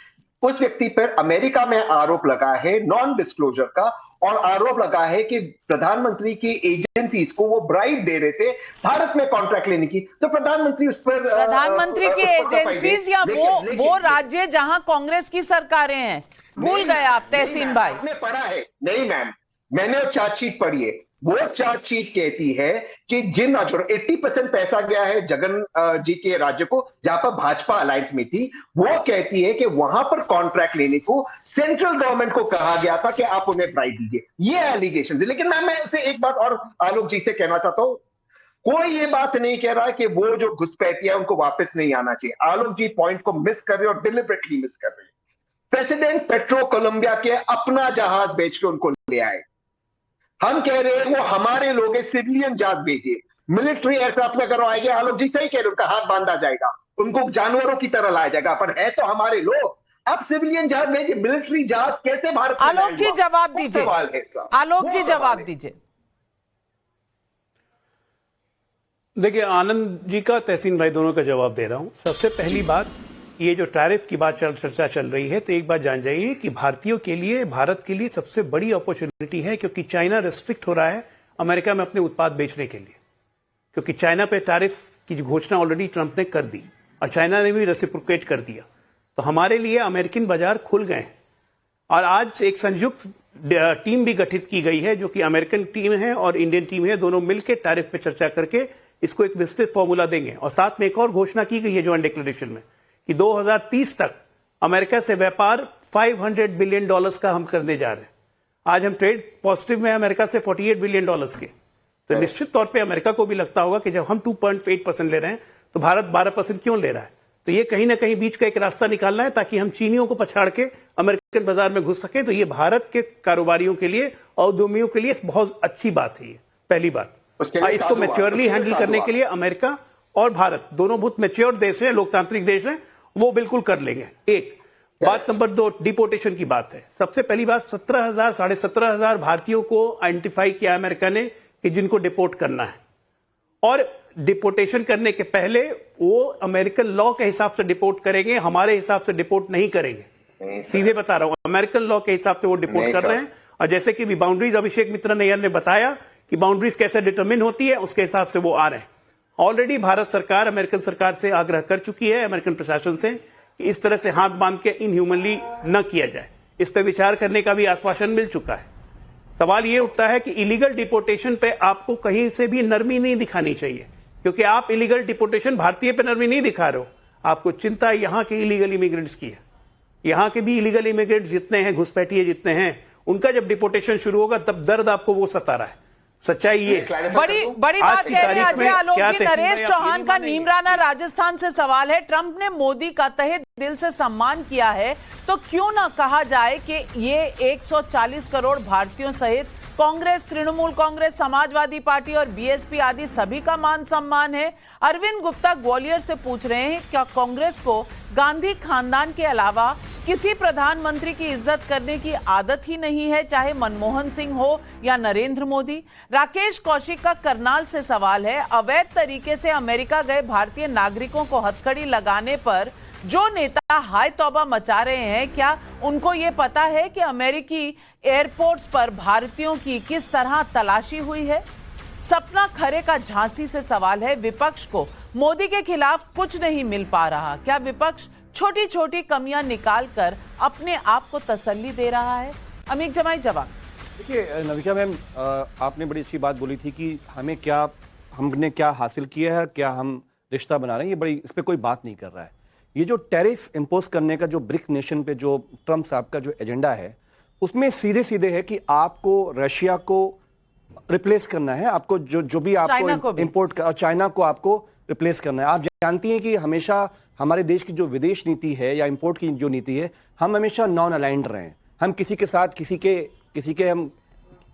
[SPEAKER 7] उस व्यक्ति पर अमेरिका में आरोप लगा है नॉन डिस्क्लोजर का, और आरोप लगा है कि प्रधानमंत्री की एजेंसीज को वो ब्राइब दे रहे थे भारत में कॉन्ट्रैक्ट लेने की। तो प्रधानमंत्री उस पर
[SPEAKER 3] प्रधानमंत्री की एजेंसीज या वो राज्य जहां कांग्रेस की सरकारें हैं, भूल गए आप तहसीन भाई?
[SPEAKER 7] आपने पढ़ा है? नहीं मैम, मैंने वो चार्जशीट पढ़ी है। वो चार्जशीट कहती है कि जिन राज्यों 80% पैसा गया है जगन जी के राज्य को जहां पर भाजपा अलायंस में थी, वो कहती है कि वहां पर कॉन्ट्रैक्ट लेने को सेंट्रल गवर्नमेंट को कहा गया था कि आप उन्हें ब्राइब दीजिए। ये एलिगेशन है। लेकिन मैं इसे एक बात और आलोक जी से कहना चाहता हूं, कोई ये बात नहीं कह रहा कि वो जो घुसपैठिया है उनको वापस नहीं आना चाहिए। आलोक जी पॉइंट को मिस कर रहे और डिलिबरेटली मिस कर रहे। प्रेसिडेंट पेट्रो कोलंबिया के अपना जहाज बेच के उनको ले आए। हम कह रहे हैं वो हमारे लोग सिविलियन जहाज भेजिए, मिलिट्री एयरक्राफ्ट में अगर आएंगे, आलोक जी सही कह रहे, उनका हाथ बांधा जाएगा, उनको जानवरों की तरह लाया जाएगा, पर है तो हमारे लोग। अब सिविलियन जहाज भेजिए, मिलिट्री जहाज कैसे भारत में?
[SPEAKER 3] आलोक जी जवाब दीजिए, आलोक जी जवाब दीजिए।
[SPEAKER 10] देखिए, आनंद जी का, तहसीन भाई दोनों का जवाब दे रहा हूं। सबसे पहली बात, ये जो टैरिफ की बात चर्चा चल रही है, तो एक बात जान जाइए कि भारतीयों के लिए, भारत के लिए सबसे बड़ी अपॉर्चुनिटी है, क्योंकि चाइना रिस्ट्रिक्ट हो रहा है अमेरिका में अपने उत्पाद बेचने के लिए, क्योंकि चाइना पे टैरिफ की घोषणा ऑलरेडी ट्रंप ने कर दी और चाइना ने भी रेसिप्रोकेट कर दिया। तो हमारे लिए अमेरिकन बाजार खुल गए हैं। और आज एक संयुक्त टीम भी गठित की गई है, जो कि अमेरिकन टीम है और इंडियन टीम है, दोनों मिलकर टैरिफ पे चर्चा करके इसको एक विस्तृत फॉर्मूला देंगे। और साथ में एक और घोषणा की गई है ज्वाइंट डिक्लेरेशन में कि 2030 तक अमेरिका से व्यापार $500 बिलियन का हम करने जा रहे हैं। आज हम ट्रेड पॉजिटिव में अमेरिका से $48 बिलियन के। तो निश्चित तौर पे अमेरिका को भी लगता होगा कि जब हम 2.8% ले रहे हैं तो भारत 12% क्यों ले रहा है। तो ये कहीं ना कहीं बीच का एक रास्ता निकालना है, ताकि हम चीनियों को पछाड़ के अमेरिकन बाजार में घुस सके। तो ये भारत के कारोबारियों के लिए और उद्यमियों के लिए बहुत अच्छी बात है। ये पहली बात। इसको मैच्योरली हैंडल करने के लिए अमेरिका और भारत दोनों बहुत मैच्योर देश हैं, लोकतांत्रिक देश हैं, वो बिल्कुल कर लेंगे। एक बात। नंबर 2, डिपोर्टेशन की बात है। सबसे पहली बात, 17,000 साढ़े 17,000 भारतीयों को आइडेंटिफाई किया अमेरिका ने कि जिनको डिपोर्ट करना है। और डिपोर्टेशन करने के पहले वो अमेरिकन लॉ के हिसाब से डिपोर्ट करेंगे, हमारे हिसाब से डिपोर्ट नहीं करेंगे। सीधे बता रहा हूं, अमेरिकन लॉ के हिसाब से वो डिपोर्ट कर रहे हैं। और जैसे कि बाउंड्रीज अभिषेक मित्र नैयर ने बताया कि बाउंड्रीज कैसे डिटरमिन होती है, उसके हिसाब से वो आ रहे हैं। ऑलरेडी भारत सरकार अमेरिकन सरकार से आग्रह कर चुकी है, अमेरिकन प्रशासन से, कि इस तरह से हाथ बांध के इनह्यूमनली न किया जाए। इस पर विचार करने का भी आश्वासन मिल चुका है। सवाल ये उठता है कि इलीगल डिपोर्टेशन पे आपको कहीं से भी नरमी नहीं दिखानी चाहिए, क्योंकि आप इलीगल डिपोर्टेशन भारतीय पे नरमी नहीं दिखा रहे हो। आपको चिंता यहां के इलीगल इमिग्रेंट्स की है। यहां के भी इलीगल इमिग्रेंट्स जितने हैं, घुसपैठिए जितने हैं, उनका जब डिपोर्टेशन शुरू होगा तब दर्द आपको वो सता रहा है। सच्चाई ये
[SPEAKER 3] बड़ी बात कह रहे हैं अजय आलोक जी। नरेश चौहान का नीमराना राजस्थान से सवाल है, ट्रंप ने मोदी का तहे दिल से सम्मान किया है, तो क्यों ना कहा जाए कि ये 140 करोड़ भारतीयों सहित कांग्रेस, तृणमूल कांग्रेस, समाजवादी पार्टी और बीएसपी आदि सभी का मान सम्मान है। अरविंद गुप्ता ग्वालियर से पूछ रहे हैं, क्या कांग्रेस को गांधी खानदान के अलावा किसी प्रधानमंत्री की इज्जत करने की आदत ही नहीं है, चाहे मनमोहन सिंह हो या नरेंद्र मोदी। राकेश कौशिक का करनाल से सवाल है, अवैध तरीके से अमेरिका गए भारतीय नागरिकों को हथकड़ी लगाने पर जो नेता हाय तौबा मचा रहे हैं, क्या उनको ये पता है कि अमेरिकी एयरपोर्ट्स पर भारतीयों की किस तरह तलाशी हुई है? सपना खरे का झांसी से सवाल है, विपक्ष को मोदी के खिलाफ कुछ नहीं मिल पा रहा, क्या विपक्ष छोटी छोटी कमियां निकालकर अपने आप को तसल्ली दे रहा है? अमीक जमाई जवाब।
[SPEAKER 11] देखिए नविका मैम, आपने बड़ी अच्छी बात बोली थी कि हमने क्या हासिल किया है, क्या हम रिश्ता बना रहे हैं, ये बड़ी, इस पर कोई बात नहीं कर रहा है। ये जो टैरिफ इंपोज करने का जो ब्रिक्स नेशन पे जो ट्रंप साहब का जो एजेंडा है, उसमें सीधे सीधे है कि आपको रशिया को रिप्लेस करना है, आपको जो भी आपको इंपोर्ट, चाइना को आपको रिप्लेस करना है। आप जानती हैं कि हमेशा हमारे देश की जो विदेश नीति है या इंपोर्ट की जो नीति है, हम हमेशा नॉन अलाइंड रहे हैं। हम किसी के साथ किसी के हम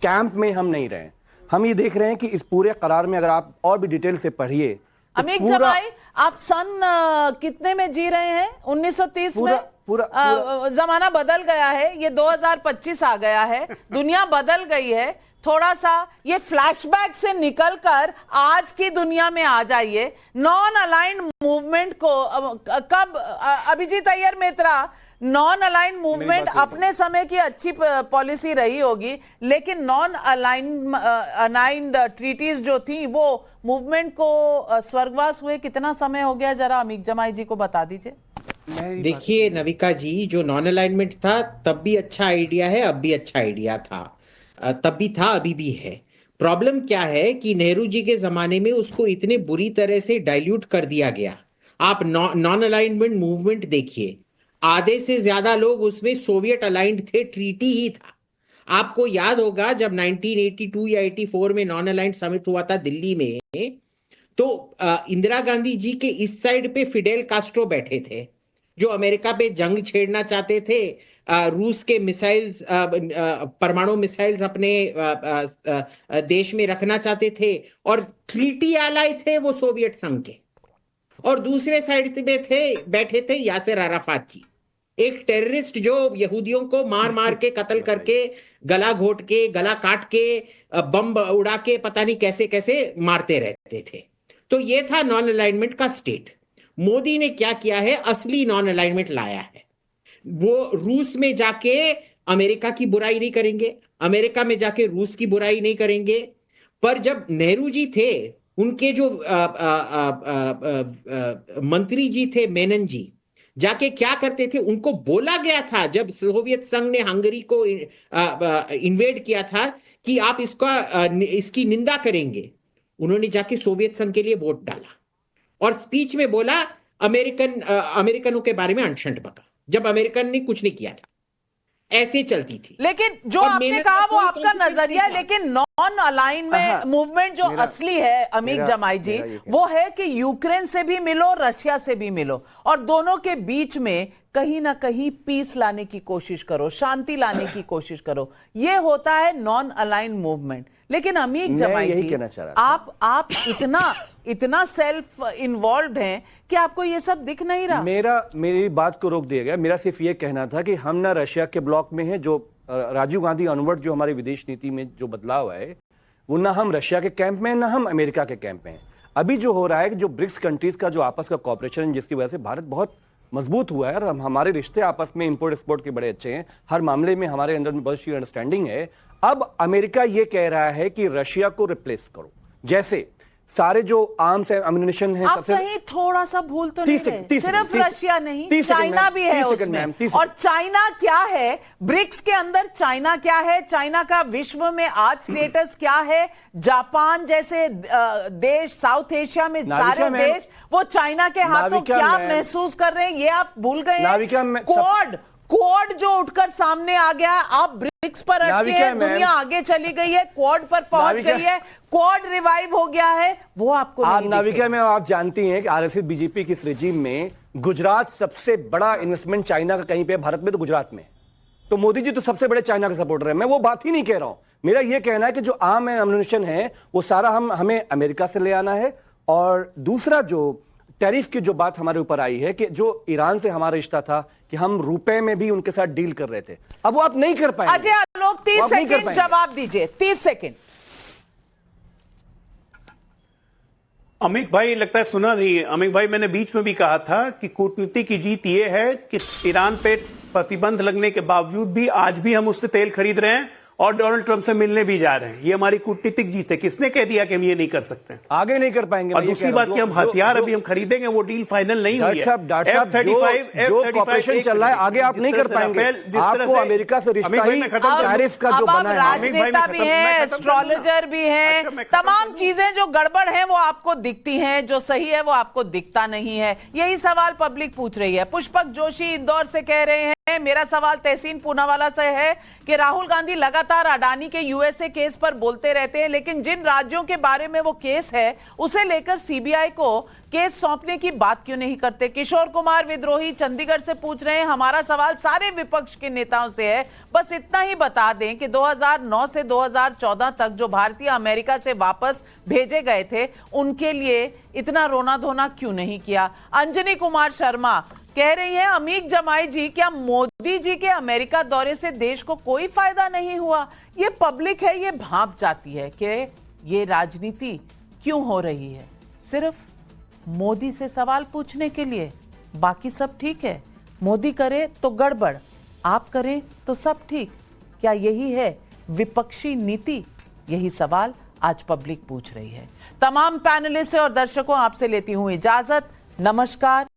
[SPEAKER 11] कैंप में हम नहीं रहे। हम ये देख रहे हैं कि इस पूरे करार में अगर आप और भी डिटेल से पढ़िए तो
[SPEAKER 3] अमित जमाई, आप सन कितने में जी रहे हैं? 1930 में? जमाना बदल गया है, ये 2025 आ गया है, दुनिया बदल गई है। थोड़ा सा ये फ्लैशबैक से निकलकर आज की दुनिया में आ जाइए। नॉन अलाइंड मूवमेंट को कब, Abhijit Iyer Mitra, non aligned movement अपने समय की अच्छी पॉलिसी रही होगी, लेकिन नॉन अलाइंड ट्रीटीज जो थी वो मूवमेंट को स्वर्गवास हुए कितना समय हो गया, जरा अमित जमाई जी को बता दीजिए।
[SPEAKER 12] देखिए नविका जी, जो नॉन अलाइनमेंट था तब भी अच्छा आइडिया है, अब भी अच्छा आइडिया था, तब भी था, अभी भी है। प्रॉब्लम क्या है कि नेहरू जी के जमाने में उसको इतने बुरी तरह से डाइल्यूट कर दिया गया। आप नॉन अलाइनमेंट मूवमेंट देखिए, आधे से ज्यादा लोग उसमें सोवियत अलाइंड थे, ट्रीटी ही था। आपको याद होगा जब 1982 या 84 में नॉन अलाइंड समिट हुआ था दिल्ली में, तो इंदिरा गांधी जी के इस साइड पे फिडेल कास्ट्रो बैठे थे जो अमेरिका पे जंग छेड़ना चाहते थे, रूस के मिसाइल्स, परमाणु मिसाइल्स अपने देश में रखना चाहते थे, और ट्रीटी एलाई थे वो सोवियत संघ के। और दूसरे साइड पे बैठे थे यासिर अराफात जी, एक टेररिस्ट जो यहूदियों को मार मार के कत्ल करके, गला घोट के, गला काट के, बम उड़ा के, पता नहीं कैसे कैसे मारते रहते थे। तो ये था नॉन अलाइनमेंट का स्टेट। मोदी ने क्या किया है, असली नॉन अलाइनमेंट लाया है। वो रूस में जाके अमेरिका की बुराई नहीं करेंगे, अमेरिका में जाके रूस की बुराई नहीं करेंगे। पर जब नेहरू जी थे, उनके जो मंत्री जी थे मेनन जी, जाके क्या करते थे, उनको बोला गया था जब सोवियत संघ ने हंगरी को इन्वेड किया था कि आप इसकी निंदा करेंगे। उन्होंने जाके सोवियत संघ के लिए वोट डाला और स्पीच में बोला अमेरिकनों के बारे में अनशंट बका, जब अमेरिकन ने कुछ नहीं किया था। ऐसे चलती थी।
[SPEAKER 3] लेकिन जो आपने कहा वो आपका नजरिया है, लेकिन नॉन अलाइनमेंट मूवमेंट जो असली है अमित जमाई जी, वो है कि यूक्रेन से भी मिलो, रशिया से भी मिलो, और दोनों के बीच में कहीं ना कहीं पीस लाने की कोशिश करो, शांति लाने की कोशिश करो। ये होता है नॉन अलाइंड मूवमेंट। लेकिन अमित जमाई जी, आप इतना सेल्फ इन्वॉल्व हैं कि आपको ये सब दिख नहीं रहा।
[SPEAKER 11] मेरी बात को रोक दिया गया। मेरा सिर्फ ये कहना था कि हम ना रशिया के ब्लॉक में हैं, जो राजीव गांधी अनवर्ड जो हमारी विदेश नीति में जो बदलाव है, वो ना हम रशिया के कैंप में, ना हम अमेरिका के कैंप में हैं। अभी जो हो रहा है कि जो ब्रिक्स कंट्रीज का जो आपस का कॉपरेशन, जिसकी वजह से भारत बहुत मजबूत हुआ है और हमारे रिश्ते आपस में इंपोर्ट एक्सपोर्ट के बड़े अच्छे हैं, हर मामले में हमारे अंदर में बहुत सी अंडरस्टैंडिंग है। अब अमेरिका ये कह रहा है कि रशिया को रिप्लेस करो, जैसे सारे जो आर्म्स एंड एम्युनिशन है,
[SPEAKER 3] आप कहीं थोड़ा सा भूल तो नहीं गए? सिर्फ रशिया नहीं, चाइना भी है उसमें। और चाइना क्या है, ब्रिक्स के अंदर चाइना क्या है, चाइना का विश्व में आज स्टेटस क्या है? जापान जैसे देश, साउथ एशिया में सारे देश वो चाइना के हाथों क्या महसूस कर रहे हैं, ये आप भूल गए हैं। क्वाड जो उठकर सामने आ गया, आप ब्रिक्स पर अटके हैं, दुनिया आगे चली गई है, क्वाड पर पहुंच गई है, क्वाड रिवाइव हो गया है, वो आपको नहीं
[SPEAKER 11] नाविका में आप जानती हैं कि आरएसएस बीजेपी की इस रेजिम में गुजरात सबसे बड़ा इन्वेस्टमेंट चाइना का कहीं पे भारत में, तो गुजरात में। तो मोदी जी तो सबसे बड़े चाइना के सपोर्टर है। मैं वो बात ही नहीं कह रहा हूं। मेरा ये कहना है कि जो आर्म एंड एम्युनिशन है वो सारा हमें अमेरिका से ले आना है। और दूसरा जो टैरिफ की जो बात हमारे ऊपर आई है कि जो ईरान से हमारा रिश्ता था कि हम रुपए में भी उनके साथ डील कर रहे थे, अब वो आप नहीं कर पाएंगे।
[SPEAKER 3] अजय आलोक 30 सेकंड जवाब दीजिए, 30 सेकंड।
[SPEAKER 10] अमित भाई लगता है सुना नहीं है। अमित भाई, मैंने बीच में भी कहा था कि कूटनीति की जीत ये है कि ईरान पे प्रतिबंध लगने के बावजूद भी आज भी हम उससे तेल खरीद रहे हैं और डोनाल्ड ट्रंप से मिलने भी जा रहे हैं। ये हमारी कूटनीतिक जीत है। किसने कह दिया कि हम ये नहीं कर सकते?
[SPEAKER 11] आगे नहीं कर पाएंगे।
[SPEAKER 10] और दूसरी बात कि हम हथियार अभी हम खरीदेंगे, वो डील फाइनल नहीं हुई है।
[SPEAKER 11] F-35 ऑपरेशन चल रहा है, आगे आप नहीं कर पाएंगे। आपको अमेरिका से रिश्ता ही टैरिफ का जो बना है।
[SPEAKER 3] राजनेता भी हैं, एस्ट्रोलॉजर भी हैं, तमाम चीजें जो गड़बड़ हैं वो आपको दिखती हैं, जो सही है वो आपको दिखता नहीं है। यही सवाल पब्लिक पूछ रही है। पुष्पक जोशी इंदौर से कह रहे हैं, मेरा सवाल तहसीन पूनावाला से है कि राहुल गांधी लगातार लगातार अडानी के यूएसए केस पर बोलते रहते हैं, लेकिन जिन राज्यों के बारे में वो केस है उसे लेकर सीबीआई को केस सौंपने की बात क्यों नहीं करते? किशोर कुमार विद्रोही चंडीगढ़ से पूछ रहे हैं। हमारा सवाल सारे विपक्ष के नेताओं से है, बस इतना ही बता दें कि 2009 से 2014 तक जो भारतीय अमेरिका से वापस भेजे गए थे उनके लिए इतना रोना धोना क्यों नहीं किया? अंजनी कुमार शर्मा कह रही है, अमीक जमाई जी, क्या मोदी जी के अमेरिका दौरे से देश को कोई फायदा नहीं हुआ? ये पब्लिक है, ये भांप जाती है कि ये राजनीति क्यों हो रही है सिर्फ मोदी से सवाल पूछने के लिए। बाकी सब ठीक है, मोदी करे तो गड़बड़, आप करें तो सब ठीक। क्या यही है विपक्षी नीति? यही सवाल आज पब्लिक पूछ रही है। तमाम पैनलिस्ट और दर्शकों, आपसे लेती हूं इजाजत। नमस्कार।